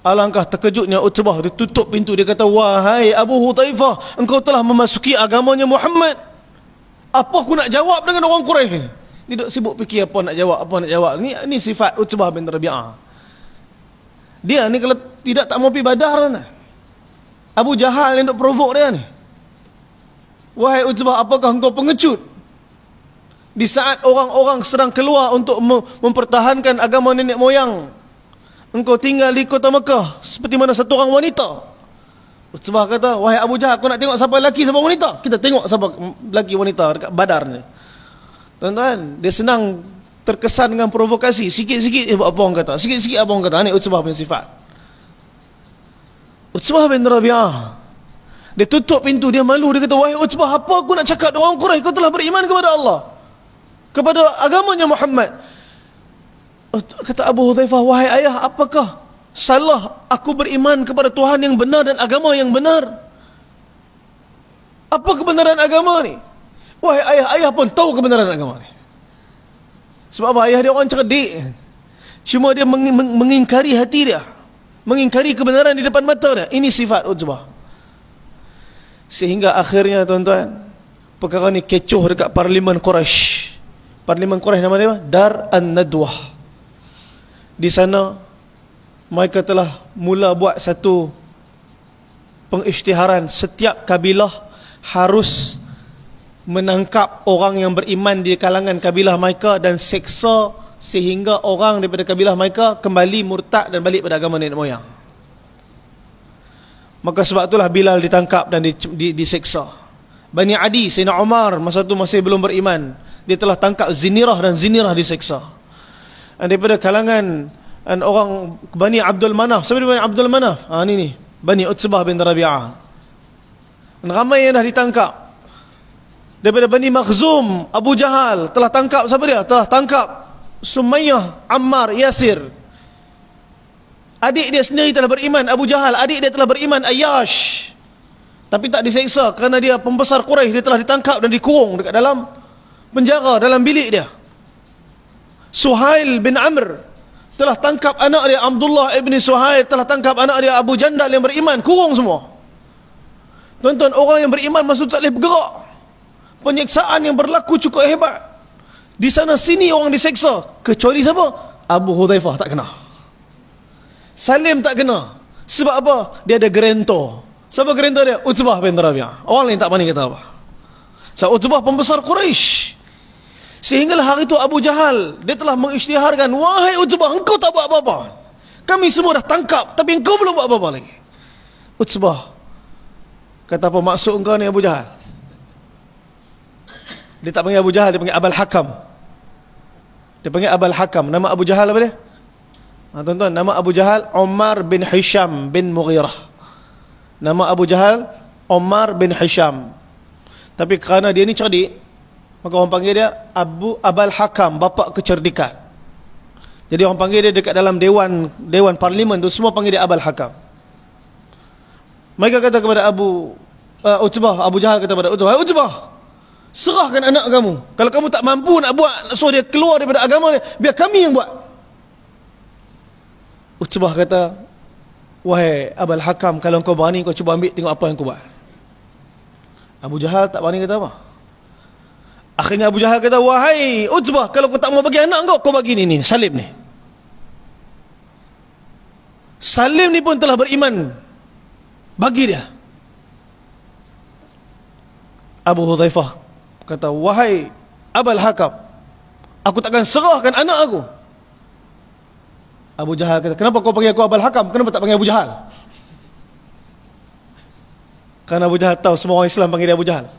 S1: Alangkah terkejutnya Utbah, dia tutup pintu, dia kata, wahai Abu Hudzaifah, engkau telah memasuki agamanya Muhammad. Apa aku nak jawab dengan orang Quraisy? Dia duk sibuk fikir apa nak jawab. Ni sifat Utbah bin Rabi'ah. Dia ni kalau tidak tak mau pergi Badar ni. Abu Jahal yang duk provok dia ni. Wahai Utbah, apakah engkau pengecut? Di saat orang-orang sedang keluar untuk mempertahankan agama nenek moyang, engkau tinggal di kota Mekah seperti mana satu orang wanita. Utbah kata, wahai Abu Jahal, kau nak tengok siapa lelaki, siapa wanita? Kita tengok siapa lelaki wanita dekat Badar ni. Tuan-tuan, dia senang terkesan dengan provokasi. Sikit-sikit apa orang kata, sikit-sikit apa orang kata. Ini Utbah bin sifat. Utbah bin Rabi'ah, dia tutup pintu, dia malu, dia kata, wahai Utbah, apa aku nak cakap dengan orang Quraisy? Kau telah beriman kepada Allah, kepada agamanya Muhammad. Kata Abu Hudzaifah, wahai ayah, apakah salah aku beriman kepada Tuhan yang benar dan agama yang benar? Apa kebenaran agama ni? Wahai ayah, ayah pun tahu kebenaran agama ni. Sebab apa? Ayah dia orang cerdik. Cuma dia mengingkari hati dia, mengingkari kebenaran di depan mata dia. Ini sifat Utbah. Sehingga akhirnya tuan-tuan, perkara ni kecoh dekat Parlimen Quraisy. Parlimen Quraisy nama dia Dar An-Nadwah. Di sana mereka telah mula buat satu pengisytiharan, setiap kabilah harus menangkap orang yang beriman di kalangan kabilah mereka dan seksa sehingga orang daripada kabilah mereka kembali murtad dan balik pada agama nenek moyang. Maka sebab itulah Bilal ditangkap dan diseksa. Bani Adi, Sayyidina Umar masa itu masih belum beriman, dia telah tangkap Zinirah dan Zinirah diseksa. Dan daripada kalangan orang Bani Abdul Manaf, siapa Bani Abdul Manaf? Ni Bani Utbah bin Rabi'ah. Dan ramai yang dah ditangkap. Daripada Bani Makhzum, Abu Jahal telah tangkap, siapa dia? Telah tangkap Sumayyah, Ammar, Yasir. Adik dia sendiri telah beriman, Abu Jahal. Adik dia telah beriman, Ayyash. Tapi tak diseksa kerana dia pembesar Quraisy. Dia telah ditangkap dan dikurung dekat dalam penjara, dalam bilik dia. Suhail bin Amr telah tangkap anak dia, Abdullah ibn Suhail telah tangkap anak dia Abu Jandal yang beriman, kurung semua. Tuan-tuan, orang yang beriman maksud tak boleh bergerak. Penyiksaan yang berlaku cukup hebat. Di sana sini orang diseksa, kecuali siapa? Abu Hudzaifah tak kena. Salim tak kena. Sebab apa? Dia ada gerentor. Siapa gerentor dia? Utbah bin Rabi'ah. Orang lain tak berani kata apa. Sebab Utbah pembesar Quraisy. Sehinggalah hari itu Abu Jahal, dia telah mengisytiharkan, wahai Utbah, engkau tak buat apa-apa. Kami semua dah tangkap, tapi engkau belum buat apa-apa lagi. Utbah kata, apa maksud engkau ni Abu Jahal? Dia tak panggil Abu Jahal, dia panggil Abul Hakam. Dia panggil Abul Hakam. Nama Abu Jahal apa dia? Tuan-tuan, nama Abu Jahal Umar bin Hisham bin Mughirah. Nama Abu Jahal Umar bin Hisham. Tapi kerana dia ni cerdik, maka orang panggil dia Abul Hakam, bapa kecerdikan. Jadi orang panggil dia dekat dalam dewan parlimen tu, semua panggil dia Abul Hakam. Mereka kata kepada Utbah, Abu Jahal kata kepada Utbah, Utbah, serahkan anak kamu. Kalau kamu tak mampu nak buat, nak suruh dia keluar daripada agama dia, biar kami yang buat. Utbah kata, wahai Abul Hakam, kalau kau berani, kau cuba ambil, tengok apa yang kau buat. Abu Jahal tak berani kata apa. Akhirnya Abu Jahal kata, wahai Utbah, kalau kau tak mau bagi anak kau bagi ni, Salim ni. Salim ni pun telah beriman, bagi dia. Abu Hudzaifah kata, wahai Abul Hakam, aku takkan serahkan anak aku. Abu Jahal kata, kenapa kau panggil aku Abul Hakam? Kenapa tak panggil Abu Jahal? Kerana Abu Jahal tahu semua orang Islam panggil dia Abu Jahal.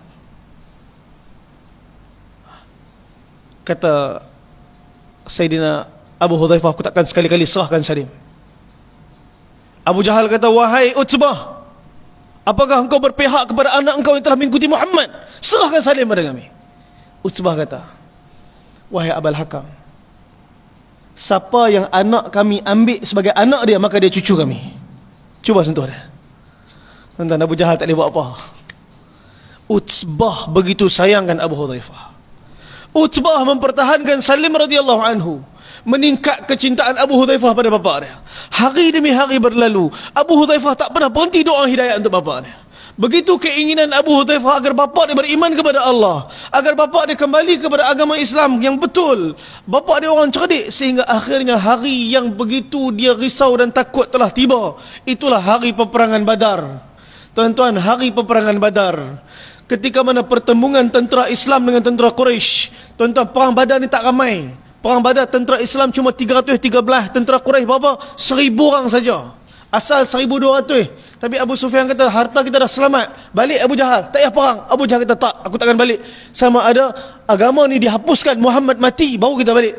S1: Kata Sayyidina Abu Hudzaifah, aku takkan sekali-kali serahkan Salim. Abu Jahal kata, wahai Utbah, apakah engkau berpihak kepada anak engkau yang telah mengikuti Muhammad? Serahkan Salim pada kami. Utbah kata, wahai Abul Hakam, siapa yang anak kami ambil sebagai anak dia, maka dia cucu kami. Cuba sentuh dia. Tuan-tuan, Abu Jahal tak boleh buat apa. Utbah begitu sayangkan Abu Hudzaifah. Utbah mempertahankan Salim radhiyallahu anhu, meningkat kecintaan Abu Hudzaifah pada bapa dia. Hari demi hari berlalu, Abu Hudzaifah tak pernah berhenti doa hidayah untuk bapa dia. Begitu keinginan Abu Hudzaifah agar bapa dia beriman kepada Allah, agar bapa dia kembali kepada agama Islam yang betul. Bapa dia orang cerdik, sehingga akhirnya hari yang begitu dia risau dan takut telah tiba. Itulah hari peperangan Badar. Tuan-tuan, hari peperangan Badar, ketika mana pertembungan tentera Islam dengan tentera Quraisy. Tuan-tuan, perang Badar ni tak ramai. Perang Badar tentera Islam cuma 313, tentera Quraisy berapa? 1000 orang saja. Asal 1200. Tapi Abu Sufyan kata, harta kita dah selamat, balik Abu Jahal, tak payah perang. Abu Jahal kata, tak, aku takkan balik. Sama ada agama ni dihapuskan, Muhammad mati, baru kita balik.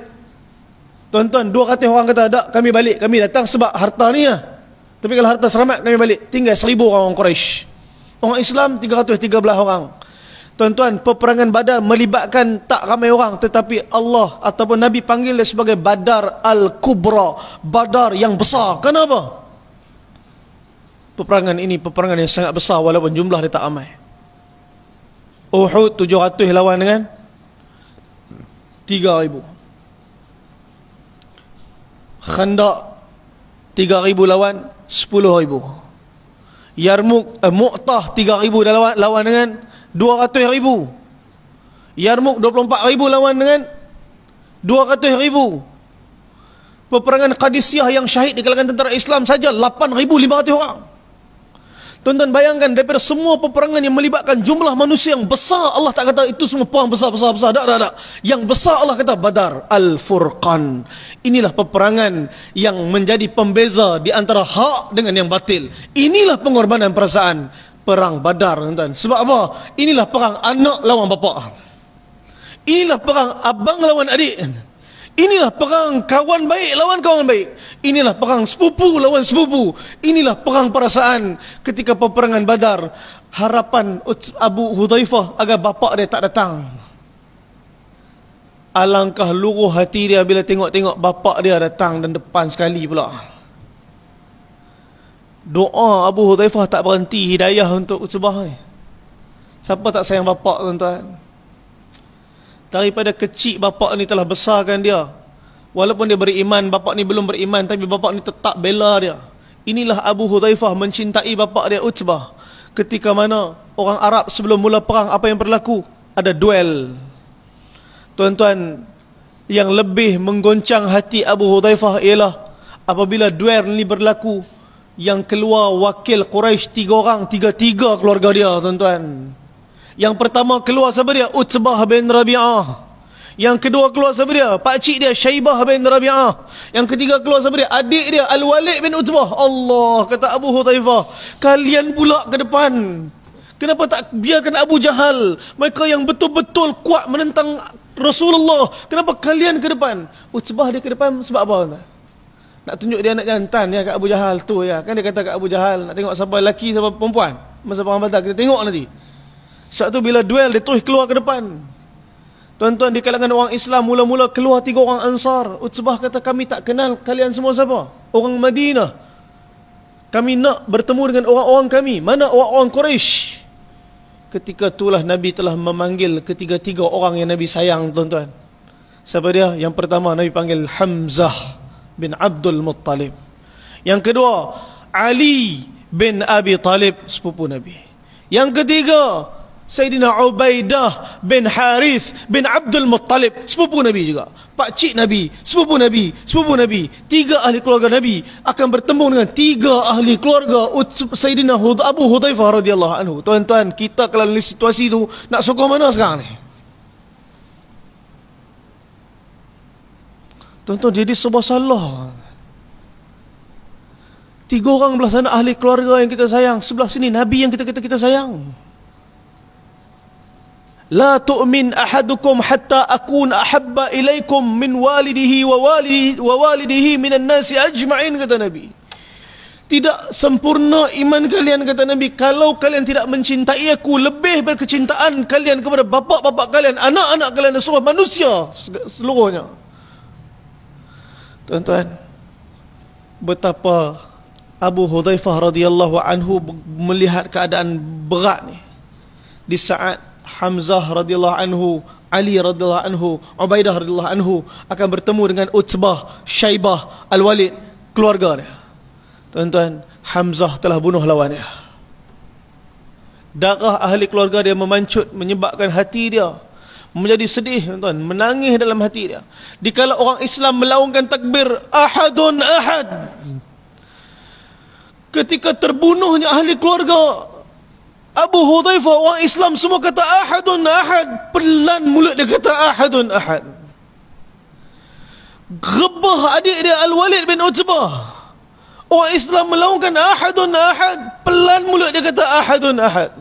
S1: Tuan-tuan, 200 orang kata, tak, kami balik, kami datang sebab harta ni lah. Tapi kalau harta selamat, kami balik. Tinggal 1000 orang Quraisy. Orang Islam 313 orang. Tuan-tuan, peperangan Badar melibatkan tak ramai orang, tetapi Allah ataupun Nabi panggil dia sebagai Badar Al-Kubra, Badar yang besar. Kenapa? Peperangan ini peperangan yang sangat besar walaupun jumlah dia tak ramai. Uhud 700 lawan dengan 3,000. Khandaq 3,000 lawan 10,000. Yarmuk Mu'tah 3,000 lawan dengan 200,000. Yarmuk 24,000 lawan dengan 200,000. Peperangan Qadisiyah yang syahid di kalangan tentera Islam saja 8,500 orang. Tuan-tuan bayangkan, daripada semua peperangan yang melibatkan jumlah manusia yang besar, Allah tak kata itu semua perang besar. Tak. Yang besar Allah kata Badar Al-Furqan. Inilah peperangan yang menjadi pembeza di antara hak dengan yang batil. Inilah pengorbanan perasaan perang Badar, tuan-tuan. Sebab apa? Inilah perang anak lawan bapa. Inilah perang abang lawan adik. Inilah perang kawan baik lawan kawan baik. Inilah perang sepupu lawan sepupu. Inilah perang perasaan ketika peperangan Badar. Harapan Abu Hudzaifah agar bapa dia tak datang. Alangkah luruh hati dia bila tengok-tengok bapa dia datang dan depan sekali pula. Doa Abu Hudzaifah tak berhenti, hidayah untuk Utsbah ni. Siapa tak sayang bapa, tuan-tuan? Daripada kecil bapa ni telah besarkan dia. Walaupun dia beriman, bapa ni belum beriman, tapi bapa ni tetap bela dia. Inilah Abu Hudzaifah mencintai bapa dia Utsbah. Ketika mana orang Arab sebelum mula perang, apa yang berlaku? Ada duel. Tuan-tuan, yang lebih menggoncang hati Abu Hudzaifah ialah apabila duel ni berlaku, yang keluar wakil Quraisy 3 orang, 3 keluarga dia, tuan-tuan. Yang pertama keluar siapa dia? Utsbah bin Rabi'ah. Yang kedua keluar siapa dia? Pakcik dia Syaibah bin Rabi'ah. Yang ketiga keluar siapa dia? Adik dia Al-Walid bin Utsbah. Allah, kata Abu Hudzaifah, kalian pula ke depan. Kenapa tak biarkan Abu Jahal, mereka yang betul-betul kuat menentang Rasulullah, kenapa kalian ke depan? Utsbah dia ke depan sebab apa? Nak tunjuk dia anak jantan ya kat Abu Jahal tu ya. Kan dia kata kat Abu Jahal, nak tengok siapa lelaki siapa perempuan masa perang Badar, kita tengok nanti. Saat tu bila duel, dia terus keluar ke depan. Tuan-tuan, di kalangan orang Islam mula-mula keluar 3 orang Ansar. Utsbah kata, kami tak kenal kalian semua siapa? Orang Madinah. Kami nak bertemu dengan orang-orang kami. Mana orang-orang Quraisy? Ketika itulah Nabi telah memanggil ketiga-tiga orang yang Nabi sayang, tuan-tuan. Siapa dia? Yang pertama Nabi panggil Hamzah bin Abdul Muttalib. Yang kedua Ali bin Abi Talib, sepupu Nabi. Yang ketiga Sayyidina Ubaidah bin Harith bin Abdul Muttalib, sepupu Nabi juga. Pakcik Nabi, sepupu Nabi, sepupu Nabi. 3 ahli keluarga Nabi akan bertemu dengan 3 ahli keluarga Sayyidina Abu Hudzaifah radhiyallahu anhu. Tuan-tuan, kita kalau dalam situasi tu nak sokong mana sekarang ni? Tuan-tuan, jadi sebuah salah. 3 orang belah sana ahli keluarga yang kita sayang, sebelah sini Nabi yang kita sayang. La tu'min ahadukum hatta akun ahabba ilaikum min walidihi wa walidihi minan nasi ajma'in, kata Nabi. Tidak sempurna iman kalian, kata Nabi, kalau kalian tidak mencintai aku lebih berkecintaan kalian kepada bapa-bapa kalian, anak-anak kalian dan seluruh manusia seluruhnya. Tuan-tuan, betapa Abu Hudzaifah radhiyallahu anhu melihat keadaan berat ni di saat Hamzah radhiyallahu anhu, Ali radhiyallahu anhu, Ubaidah radhiyallahu anhu akan bertemu dengan Utsbah, Syaibah, Al-Walid, keluarga dia. Tuan-tuan, Hamzah telah bunuh lawannya. Darah ahli keluarga dia memancut, menyebabkan hati dia menjadi sedih, tuan-tuan, menangis dalam hati dia. Dikala orang Islam melaungkan takbir ahadun ahad, ketika terbunuhnya ahli keluarga Abu Hudzaifah, orang Islam semua kata ahadun ahad. Pelan mulut dia kata ahadun ahad. Gebah adik dia Al-Walid bin Utsbah. Orang Islam melaungkan ahadun ahad. Pelan mulut dia kata ahadun ahad.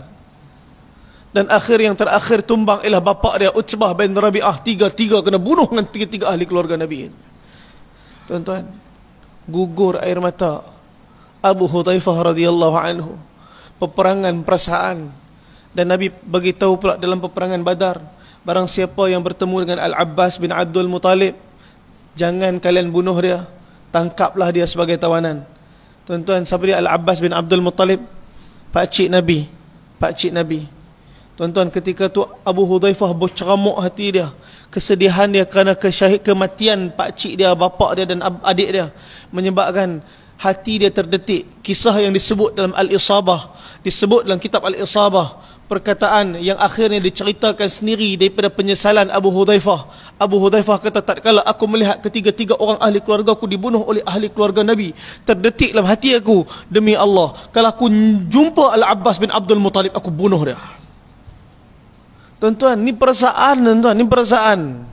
S1: Dan yang terakhir tumbang ialah bapa dia Utsbah bin Rabi'ah. 3 kena bunuh dengan 3 ahli keluarga Nabi. Tuan-tuan, gugur air mata Abu Hudzaifah radhiyallahu anhu. Peperangan perasaan Dan Nabi bagi tahu pula dalam peperangan Badar, barang siapa yang bertemu dengan Al-Abbas bin Abdul Muttalib, jangan kalian bunuh dia, tangkaplah dia sebagai tawanan. Tuan-tuan, siapa dia Al-Abbas bin Abdul Muttalib? Pakcik Nabi. Pakcik Nabi. Tuan-tuan, ketika tu Abu Hudzaifah berceramuk hati dia, kesedihan dia kerana kematian pakcik dia, bapa dia dan adik dia, menyebabkan hati dia terdetik. Kisah yang disebut dalam Al-Isabah, disebut dalam kitab Al-Isabah, perkataan yang akhirnya diceritakan sendiri daripada penyesalan Abu Hudzaifah. Abu Hudzaifah kata, tatkala aku melihat ketiga-tiga orang ahli keluarga aku dibunuh oleh ahli keluarga Nabi, terdetik dalam hati aku, demi Allah, kalau aku jumpa Al-Abbas bin Abdul Muttalib, aku bunuh dia. Tuan-tuan, ni perasaan, tuan-tuan, ni perasaan.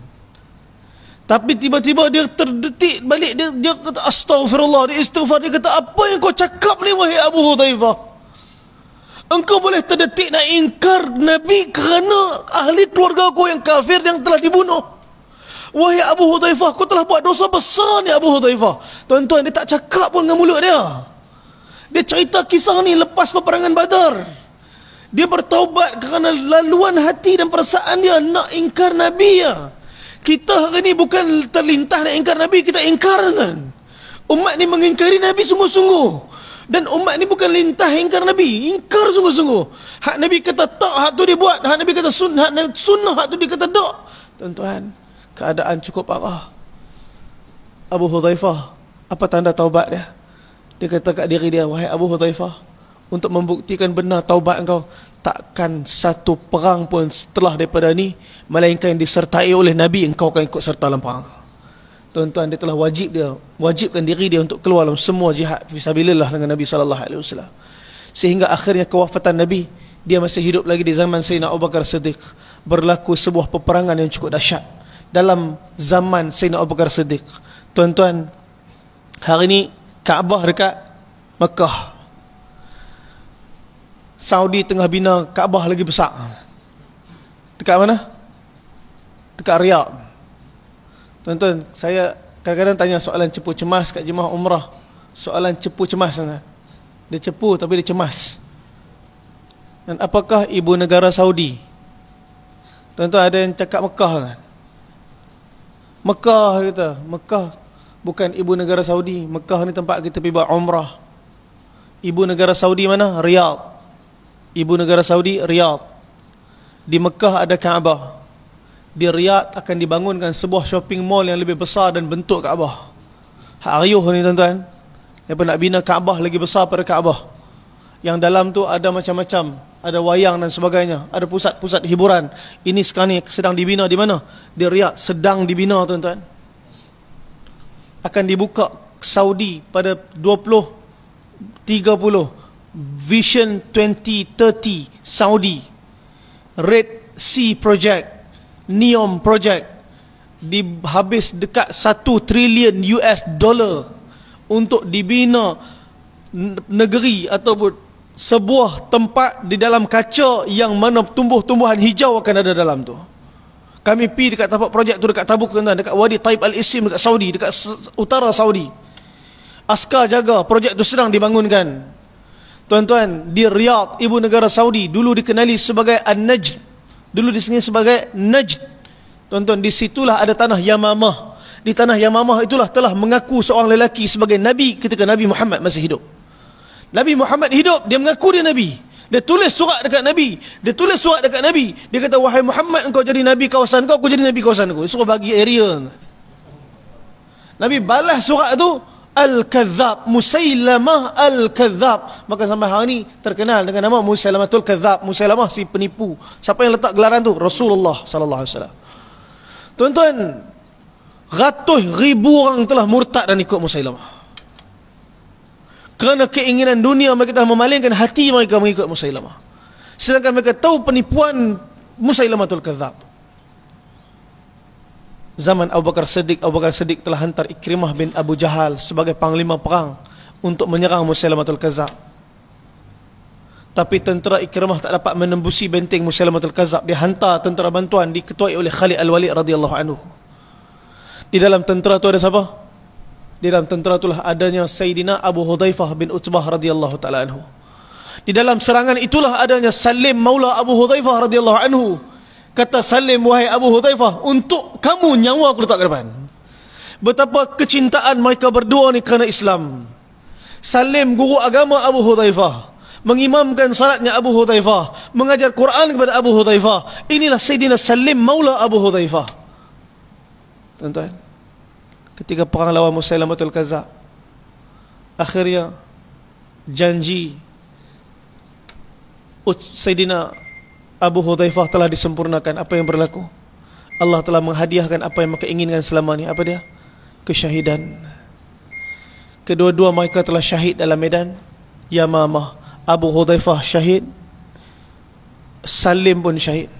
S1: Tapi tiba-tiba dia terdetik balik, dia kata astaghfirullah, dia istighfar, dia kata, apa yang kau cakap ni wahai Abu Hudzaifah? Engkau boleh terdetik nak ingkar Nabi kerana ahli keluarga aku yang kafir yang telah dibunuh. Wahai Abu Hudzaifah, kau telah buat dosa besar ni Abu Hudzaifah. Tuan-tuan, dia tak cakap pun dengan mulut dia. Dia cerita kisah ni lepas peperangan Badar. Dia bertaubat kerana laluan hati dan perasaan dia nak ingkar Nabi ya. Kita hari ni bukan terlintas nak ingkar Nabi, kita ingkar kan. Umat ni mengingkari Nabi sungguh-sungguh. Dan umat ni bukan lintah ingkar Nabi, ingkar sungguh-sungguh. Hak Nabi kata tak, hak tu dia buat. Hak Nabi kata sunnah, hak tu dia kata tak. Tuan-tuan, keadaan cukup parah. Abu Hudzaifah, apa tanda taubat dia? Dia kata kat diri dia, wahai Abu Hudzaifah, untuk membuktikan benar taubat engkau, takkan satu perang pun setelah daripada ni melainkan disertai oleh Nabi engkau akan ikut serta dalam perang. Tuan-tuan, dia telah wajibkan diri dia untuk keluar dalam semua jihad fisabilillah dengan Nabi SAW. Sehingga akhirnya kewafatan Nabi, dia masih hidup lagi di zaman Sayyidina Abu Bakar Siddiq. Berlaku sebuah peperangan yang cukup dahsyat dalam zaman Sayyidina Abu Bakar Siddiq. Tuan-tuan, hari ini Kaabah dekat Mekah, Saudi tengah bina Kaabah lagi besar. Dekat mana? Dekat Riyadh. Tuan-tuan, saya kadang-kadang tanya soalan cepu cemas kat jemaah umrah. Soalan cepu cemas sangat. Dia cepu tapi dia cemas. Dan apakah ibu negara Saudi? Tuan-tuan, ada yang cakap Mekah kan? Mekah kita, Mekah bukan ibu negara Saudi. Mekah ni tempat kita pergi buat umrah. Ibu negara Saudi mana? Riyadh. Ibu negara Saudi, Riyadh. Di Mekah ada Kaabah. Di Riyadh akan dibangunkan sebuah shopping mall yang lebih besar dan bentuk Kaabah. Hak riuh ni tuan-tuan. Mereka nak bina Kaabah lagi besar pada Kaabah. Yang dalam tu ada macam-macam. Ada wayang dan sebagainya. Ada pusat-pusat hiburan. Ini sekarang ni sedang dibina di mana? Di Riyadh. Sedang dibina tuan-tuan. Akan dibuka Saudi pada 2030. Vision 2030 Saudi, Red Sea Project, NEOM Project, dihabis dekat 1 trilion US dollar untuk dibina negeri ataupun sebuah tempat di dalam kaca yang mana tumbuh-tumbuhan hijau akan ada dalam tu. Kami pergi dekat tempat projek tu dekat Tabuk, dekat Wadi Taib Al-Isim dekat Saudi, dekat utara Saudi. Askar jaga, projek tu sedang dibangunkan. Tuan-tuan, di Riyadh, ibu negara Saudi, dulu dikenali sebagai An-Najd. Dulu disini sebagai Najd. Tuan-tuan, di situlah ada tanah Yamamah. Di tanah Yamamah itulah telah mengaku seorang lelaki sebagai Nabi ketika Nabi Muhammad masih hidup. Nabi Muhammad hidup, dia mengaku dia Nabi. Dia tulis surat dekat Nabi. Dia tulis surat dekat Nabi. Dia kata, wahai Muhammad, engkau jadi Nabi kawasan kau, aku jadi Nabi kawasan aku. Suruh bagi area. Nabi balas surat tu, Al-Kadzab, Musailamah Al-Kadzab. Maka sampai hari ini terkenal dengan nama Musailamatul Kadzab. Musailamah si penipu. Siapa yang letak gelaran tu? Rasulullah sallallahu alaihi wasallam. Tuan-tuan, ratus ribu orang telah murtad dan ikut Musailamah. Kerana keinginan dunia, mereka telah memalingkan hati mereka mengikut Musailamah. Sedangkan mereka tahu penipuan Musailamatul Kadzab. Zaman Abu Bakar Siddiq telah hantar Ikrimah bin Abu Jahal sebagai panglima perang untuk menyerang Musailamatul Kadzab. Tapi tentera Ikrimah tak dapat menembusi benteng Musailamatul Kadzab. Dia hantar tentera bantuan diketuai oleh Khalid Al-Walid radhiyallahu anhu. Di dalam tentera tu ada siapa? Di dalam tentera itulah adanya Sayyidina Abu Hudzaifah bin Utbah radhiyallahu ta'ala anhu. Di dalam serangan itulah adanya Salim maula Abu Hudzaifah radhiyallahu anhu. Kata Salim, wahai Abu Hudzaifah, untuk kamu nyawa aku letak ke depan. Betapa kecintaan mereka berdua ni kerana Islam. Salim, guru agama Abu Hudzaifah, mengimamkan salatnya Abu Hudzaifah, mengajar Quran kepada Abu Hudzaifah. Inilah Sayyidina Salim maula Abu Hudzaifah. Tuan-tuan, ketika perang lawan Musailamatul Kazzab, akhirnya janji Sayyidina Abu Hudzaifah telah disempurnakan. Apa yang berlaku? Allah telah menghadiahkan apa yang mereka inginkan selama ini. Apa dia? Kesyahidan. Kedua-dua mereka telah syahid dalam medan Yamamah. Abu Hudzaifah syahid, Salim pun syahid.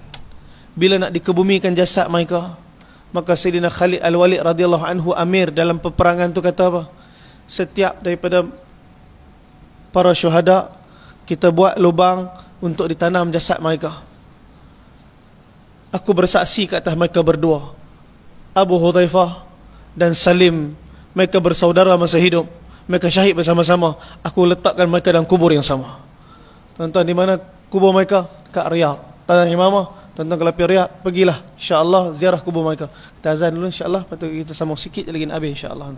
S1: Bila nak dikebumikan jasad mereka, maka Sayyidina Khalid Al-Walid radhiyallahu anhu, amir dalam peperangan tu, kata apa? Setiap daripada para syuhada, kita buat lubang untuk ditanam jasad mereka. Aku bersaksi ke atas mereka berdua, Abu Hudzaifah dan Salim, mereka bersaudara masa hidup, mereka syahid bersama-sama. Aku letakkan mereka dalam kubur yang sama. Tuan-tuan, di mana kubur mereka? Kat Riyadh, Tanah Imamah. Tuan-tuan kalau pergi Riyadh, pergilah, insya-Allah ziarah kubur mereka. Kita azan dulu insya-Allah, lepas tu kita sambung sikit lagi nak habis insya-Allah.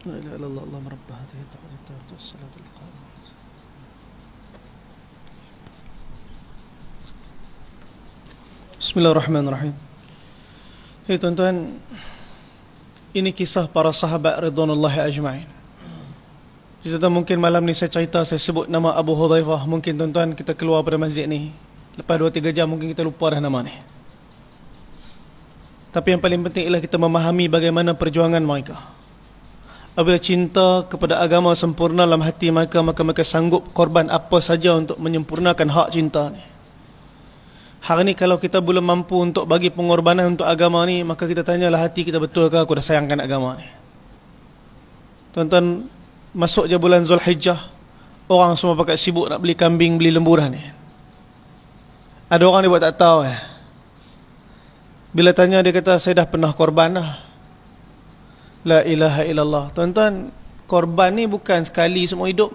S1: لا إله إلا الله اللهم رب هذه الدعوة التامة والصلاة القائمة. Bismillahirrahmanirrahim. Hey tuan-tuan, ini kisah para sahabat ridwanullahi ajma'in. Jadi mungkin malam ni saya cerita, saya sebut nama Abu Hudzaifah, mungkin tuan-tuan kita keluar pada masjid ni, lepas 2-3 jam mungkin kita lupa dah nama ni. Tapi yang paling penting ialah kita memahami bagaimana perjuangan mereka. Apabila cinta kepada agama sempurna dalam hati mereka, maka mereka sanggup korban apa saja untuk menyempurnakan hak cinta ni. Hari ni kalau kita belum mampu untuk bagi pengorbanan untuk agama ni, maka kita tanyalah hati kita, betulkah aku dah sayangkan agama ni? Tuan-tuan, masuk je bulan Zulhijjah, orang semua pakai sibuk nak beli kambing, beli lembu dah ni. Ada orang dia buat tak tahu Bila tanya dia kata, saya dah pernah korban dah. La ilaha illallah. Tuan-tuan, korban ni bukan sekali seumur hidup.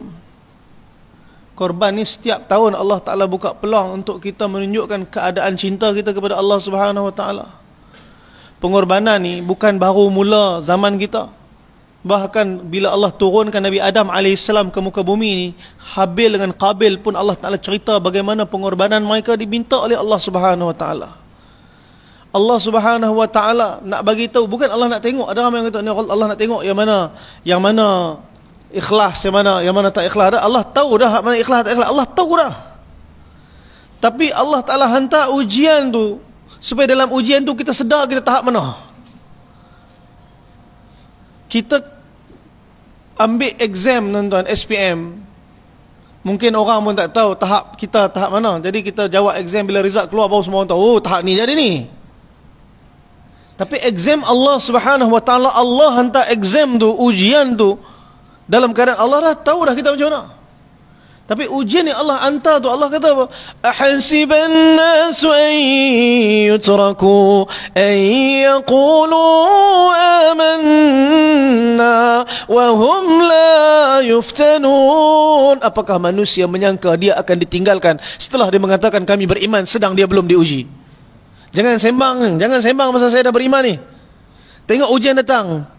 S1: Korban ni setiap tahun Allah Ta'ala buka peluang untuk kita menunjukkan keadaan cinta kita kepada Allah Subhanahu Wa Ta'ala. Pengorbanan ni bukan baru mula zaman kita. Bahkan bila Allah turunkan Nabi Adam AS ke muka bumi ni, Habil dengan Qabil pun Allah Ta'ala cerita bagaimana pengorbanan mereka diminta oleh Allah Subhanahu Wa Ta'ala. Allah Subhanahu Wa Ta'ala nak bagi tahu, bukan Allah nak tengok. Ada orang yang kata ni Allah nak tengok yang mana ikhlas, yang mana tak ikhlas. Allah tahu dah mana ikhlas tak ikhlas. Allah tahu dah. Tapi Allah Ta'ala hantar ujian tu supaya dalam ujian tu kita sedar kita tahap mana. Kita ambil exam tuan-tuan, SPM. Mungkin orang pun tak tahu tahap kita tahap mana. Jadi kita jawab exam, bila result keluar baru semua orang tahu, oh tahap ni jadi ni. Tapi exam Allah Subhanahu Wa Ta'ala, Allah hantar exam tu, ujian tu dalam keadaan Allah dah tahu dah kita macam mana. Tapi ujian yang Allah hantar tu, Allah kata apa? Ahasiban nasu an yutraku an yaqulu amanna wa hum la yuftanun. Apakah manusia menyangka dia akan ditinggalkan setelah dia mengatakan kami beriman, sedang dia belum diuji? Jangan sembang masa saya dah beriman ni. Tengok ujian datang.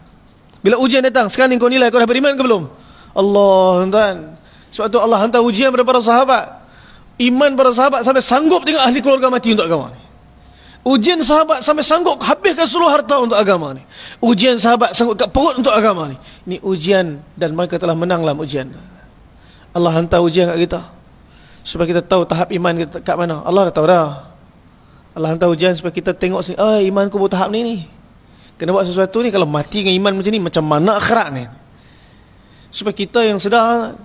S1: Bila ujian datang, sekarang ni kau nilai kau dah beriman ke belum? Allah, tuan. Sebab tu Allah hantar ujian kepada para sahabat. Iman para sahabat sampai sanggup tengok ahli keluarga mati untuk agama ni. Ujian sahabat sampai sanggup habiskan seluruh harta untuk agama ni. Ujian sahabat sanggup kat perut untuk agama ni. Ini ujian dan mereka telah menang dalam ujian. Allah hantar ujian kat kita supaya kita tahu tahap iman kita kat mana. Allah dah tahu dah. Allah hantar ujian supaya kita tengok sini, iman ku tahap ni. Kena buat sesuatu ni, kalau mati dengan iman macam ni, macam mana akhirat ni? Supaya kita yang sedar.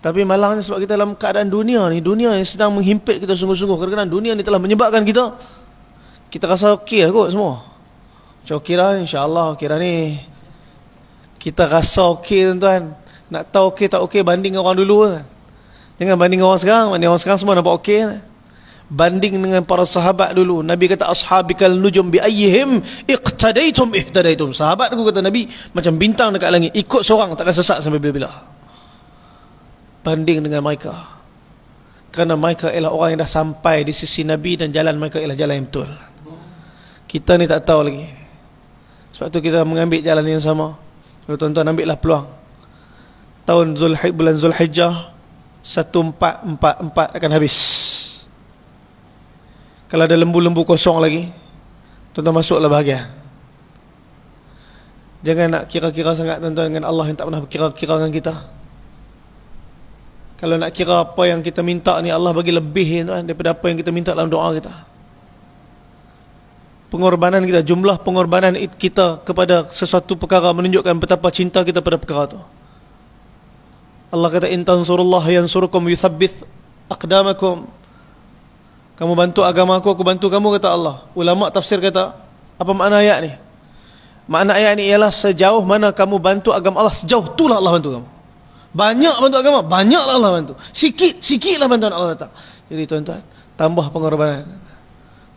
S1: Tapi malangnya sebab kita dalam keadaan dunia ni, dunia yang sedang menghimpit kita sungguh-sungguh. Kadang-kadang dunia ni telah menyebabkan kita rasa okey lah kot semua. Macam okey lah, insyaAllah okey lah ni. Kita rasa okey tuan-tuan. Nak tahu okey tak okey, banding dengan orang dulu kan. Jangan banding dengan orang sekarang semua nampak okey kan. Banding dengan para sahabat dulu. Nabi kata ashabikal nujum bi ayyihim iqtadaitum ihtadaitum. Sahabat aku kata Nabi macam bintang dekat langit, ikut seorang takkan sesat sampai bila-bila. Banding dengan mereka, kerana mereka ialah orang yang dah sampai di sisi Nabi dan jalan mereka ialah jalan yang betul. Kita ni tak tahu lagi. Sebab tu kita mengambil jalan yang sama. Tuan-tuan, ambillah peluang. Tahun bulan Zulhijjah 1444 akan habis. Kalau ada lembu-lembu kosong lagi, tuan-tuan masuklah bahagian. Jangan nak kira-kira sangat tuan-tuan dengan Allah yang tak pernah kira-kira dengan kita. Kalau nak kira apa yang kita minta ni, Allah bagi lebih tuan daripada apa yang kita minta dalam doa kita. Pengorbanan kita, jumlah pengorbanan kita kepada sesuatu perkara menunjukkan betapa cinta kita pada perkara tu. Allah kata in tansurullah yansurukum yuthabbit aqdamakum. Kamu bantu agama aku bantu kamu, kata Allah. Ulama tafsir kata, apa makna ayat ni? Makna ayat ni ialah sejauh mana kamu bantu agama Allah, sejauh itulah Allah bantu kamu. Banyak bantu agama, banyaklah Allah bantu. Sikit-sikitlah bantuan Allah datang. Jadi tuan-tuan, tambah pengorbanan.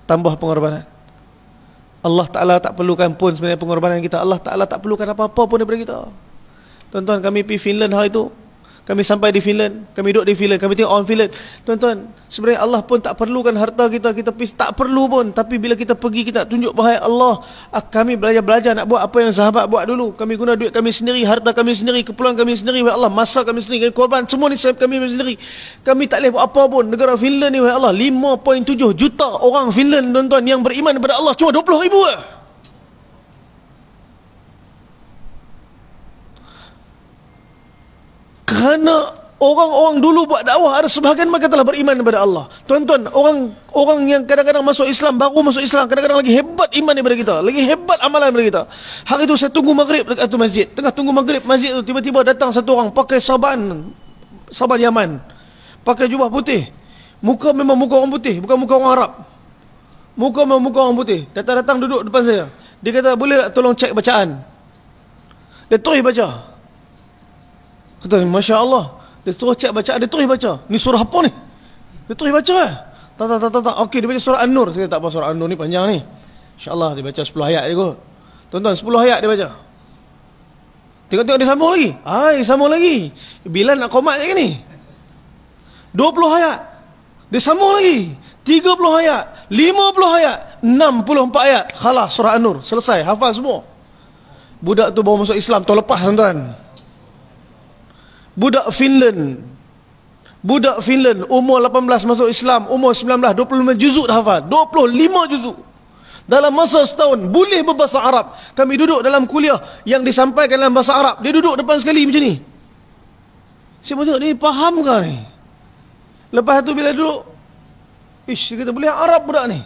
S1: Tambah pengorbanan. Allah Ta'ala tak perlukan pun sebenarnya pengorbanan kita. Allah Ta'ala tak perlukan apa-apa pun daripada kita. Tuan-tuan, kami pergi Finland hari itu. Kami sampai di Finland, kami duduk di Finland, kami tengok orang Finland. Tuan-tuan, sebenarnya Allah pun tak perlukan harta kita, kita tak perlu pun. Tapi bila kita pergi, kita tunjuk bahaya Allah. Kami belajar nak buat apa yang sahabat buat dulu. Kami guna duit kami sendiri, harta kami sendiri, keperluan kami sendiri, wahai Allah, masa kami sendiri, kami korban, semua ni kami sendiri. Kami tak boleh buat apa pun. Negara Finland ni, wahai Allah, 5.7 juta orang Finland, tuan-tuan, yang beriman kepada Allah, cuma 20,000 Kerana Orang-orang dulu buat dakwah, ada sebahagian mereka telah beriman kepada Allah. Tuan-tuan, orang yang kadang-kadang masuk Islam, baru masuk Islam, kadang-kadang lagi hebat iman daripada kita, lagi hebat amalan daripada kita. Hari itu saya tunggu maghrib dekat tu masjid. Tengah tunggu maghrib masjid tu, tiba-tiba datang satu orang pakai saban Yaman, pakai jubah putih. Muka memang muka orang putih, bukan muka orang Arab. Muka memang muka orang putih. Datang duduk depan saya. Dia kata, boleh tak tolong cek bacaan? Dia terus baca. Kata, Masya Allah. Dia terus cek bacaan, dia terus baca. Ni surah apa ni? Dia terus baca Tak. Okey, dia baca surah An-Nur. Saya kata, tak apa, surah An-Nur ni panjang ni. InsyaAllah dia baca 10 ayat je kot. Tuan-tuan, 10 ayat dia baca. Tengok-tengok dia sambung lagi. Sambung lagi. Bila nak komat je ni? 20 ayat. Dia sambung lagi. 30 ayat. 50 ayat. 64 ayat. Khalas, surah An-Nur. Selesai, hafal semua. Budak tu baru masuk Islam tahun lepas, tuan-tuan. Budak Finland umur 18 masuk Islam, umur 19 25 juzuk dah hafal, 25 juzuk dalam masa setahun. Boleh berbahasa Arab. Kami duduk dalam kuliah yang disampaikan dalam bahasa Arab, dia duduk depan sekali macam ni. Saya tengok ni faham ke ni? Lepas tu bila duduk, dia kata boleh Arab budak ni.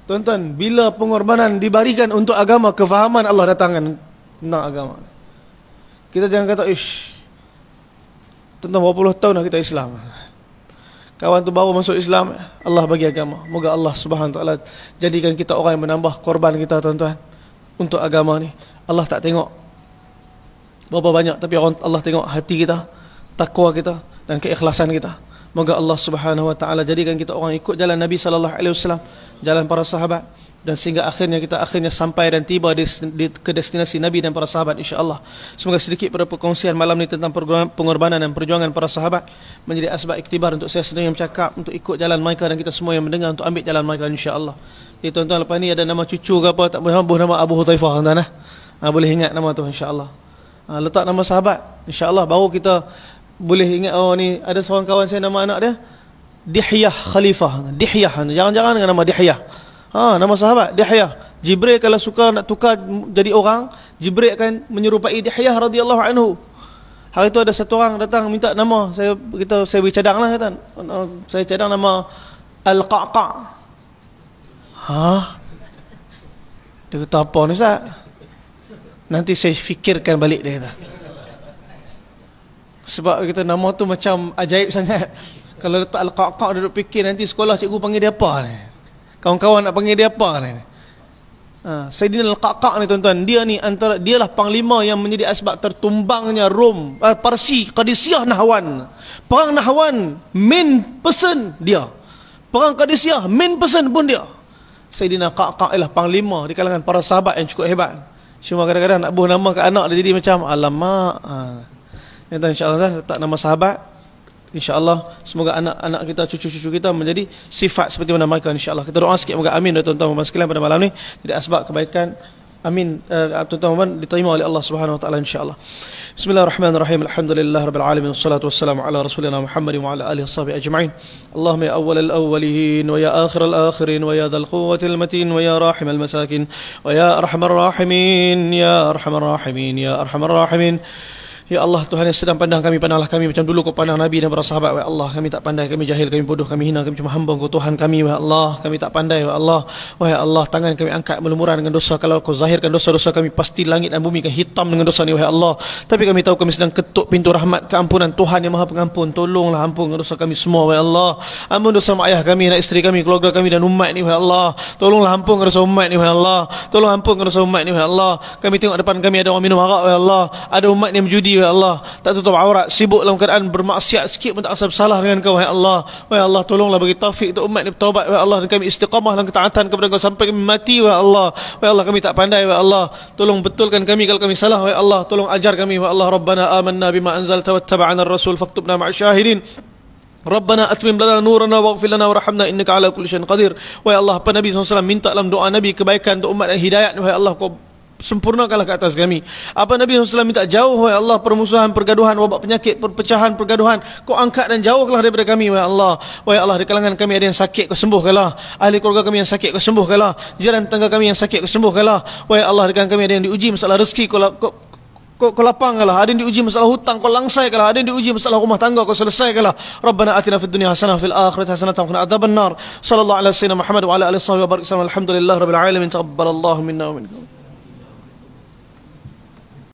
S1: Tuan-tuan, bila pengorbanan diberikan untuk agama, kefahaman Allah datangkan tentang agama. Kita jangan kata tentang berapa puluh tahun dah kita Islam. Kawan tu baru masuk Islam, Allah bagi agama. Moga Allah Subhanahu Wa Taala jadikan kita orang yang menambah korban kita, tuan-tuan, untuk agama ni. Allah tak tengok berapa banyak, tapi Allah tengok hati kita, takwa kita dan keikhlasan kita. Moga Allah Subhanahu Wa Taala jadikan kita orang ikut jalan Nabi sallallahu alaihi wasallam, jalan para sahabat, dan sehingga kita sampai dan tiba ke destinasi Nabi dan para sahabat, insya-Allah. Semoga sedikit pada perkongsian malam ni tentang pengorbanan dan perjuangan para sahabat menjadi asbab iktibar untuk saya sendiri yang bercakap, untuk ikut jalan mereka, dan kita semua yang mendengar untuk ambil jalan mereka, insya-Allah. Jadi tuan-tuan, lepas ni ada nama cucu ke apa, tak boleh nama Abu Hudzaifah, tuan-tuan. Boleh ingat nama tu, insya-Allah. Letak nama sahabat, insya-Allah, baru kita boleh ingat. Ni ada seorang kawan saya, nama anak dia Dihyah Khalifah. Dihyah, jangan-jangan dengan nama Dihyah. Nama sahabat Dihyah. Jibril kalau suka nak tukar jadi orang, Jibril akan menyerupai Dihyah radhiyallahu anhu. Hari tu ada satu orang datang minta nama. Saya beri cadang lah, kata. Saya cadang nama Al-Qaqa'. Dia kata, apa ni Ustaz? Nanti saya fikirkan balik, dia kata. Sebab kita nama tu macam ajaib sangat. Kalau letak Al-Qaqa', dia duduk fikir nanti sekolah cikgu panggil dia apa ni, kawan-kawan nak panggil dia apa ni. Sayyidina Al-Qaqa' ni, tuan-tuan, dialah panglima yang menjadi asbab tertumbangnya Rom, Parsi, Qadisiyah, Nahwan. Perang Nahwan, main person dia. Perang Qadisiyah, main person pun dia. Sayyidina Qaqa' ialah panglima di kalangan para sahabat yang cukup hebat. Cuma kadang-kadang nak buh nama ke anak dia jadi macam alamak. InsyaAllah letak nama sahabat. InsyaAllah semoga anak-anak kita, cucu-cucu kita menjadi sifat seperti mana mereka, insyaAllah. Kita doa sikit, moga amin tuan-tuan sekalian pada malam ni jadi asbab kebaikan. Amin, tuan-tuan, diterima oleh Allah Subhanahu Wa Taala, insyaAllah. Bismillahirrahmanirrahim. Alhamdulillahirabbil alamin, wassalatu wassalamu ala rasulina Muhammad wa ala alihi washabihi ajma'in. Allahumma ya awwalal awwalin wa ya akhiral akhirin wa ya dzal quwwatil matin wa ya rahimal masakin wa ya arhamar rahimin ya arhamar rahimin ya arhamar rahimin. Ya Allah, Tuhan yang sedang pandang kami, pandanglah kami macam dulu Kau pandang Nabi dan para sahabat. Ya Allah, kami tak pandai, kami jahil, kami bodoh, kami hina, kami cuma hamba Kau Tuhan kami. Ya Allah, kami tak pandai. Ya Allah, wahai Allah, tangan kami angkat melumuran dengan dosa. Kalau Kau zahirkan dosa-dosa kami, pasti langit dan bumi akan hitam dengan dosa ni, wahai Allah. Tapi kami tahu kami sedang ketuk pintu rahmat keampunan Tuhan yang Maha Pengampun. Tolonglah ampun dosa kami semua, wahai Allah. Ampun dosa mak ayah kami, anak isteri kami, keluarga kami dan umat ni, wahai Allah. Tolonglah ampun dosa umat ni, wahai Allah. Tolong ampun dosa umat ni, wahai Allah. Kami tengok depan kami ada orang minum arak, wahai Allah. Ada umat yang berjudi, wahai Allah. Tak tutup aurat, sibuk dalam keadaan bermaksiat, sikit pun tak rasa bersalah dengan Kau, wahai Allah. Wahai Allah, tolonglah bagi taufik untuk umat ini bertaubat, wahai Allah, dan kami istiqamah dalam ketaatan kepada Kau sampai kami mati, wahai Allah. Wahai Allah, kami tak pandai, wahai Allah. Tolong betulkan kami kalau kami salah, wahai Allah. Tolong ajar kami, wahai Allah. Rabbana amanna bima anzalta wattaba'ana ar-rasul faktubna ma'asy syahidin. Rabbana atmim lana nurana waghfir lana warhamna innaka ala kulli syai'in qadir. Wahai Allah, apa Nabi SAW minta dalam doa Nabi kebaikan untuk umat dan hidayat, wahai Allah, Kau sempurnakanlah ke atas kami. Apa Nabi SAW minta jauh, wahai Allah, permusuhan, pergaduhan, wabak penyakit, perpecahan, pergaduhan. Kau angkat dan jauhkanlah daripada kami, wahai Allah. Wahai Allah, di kalangan kami ada yang sakit, Kau sembuhkanlah. Ahli keluarga kami yang sakit, Kau sembuhkanlah. Jiran tangga kami yang sakit, Kau sembuhkanlah. Wahai Allah, di kalangan kami ada yang diuji masalah rezeki, Kau kau lapangkanlah. Ada yang diuji masalah hutang, kau langsaikanlah. Ada yang diuji masalah rumah tangga, kau selesaikanlah. Rabbana atina fid dunya hasanah fil akhirati hasanah wa qina adzabannar. Sallallahu alaihi wasallam Muhammad wa ala alihi wa sahbihi wa barik. Alhamdulillah rabbil alamin. Taqabbalallahu minna wa minkum.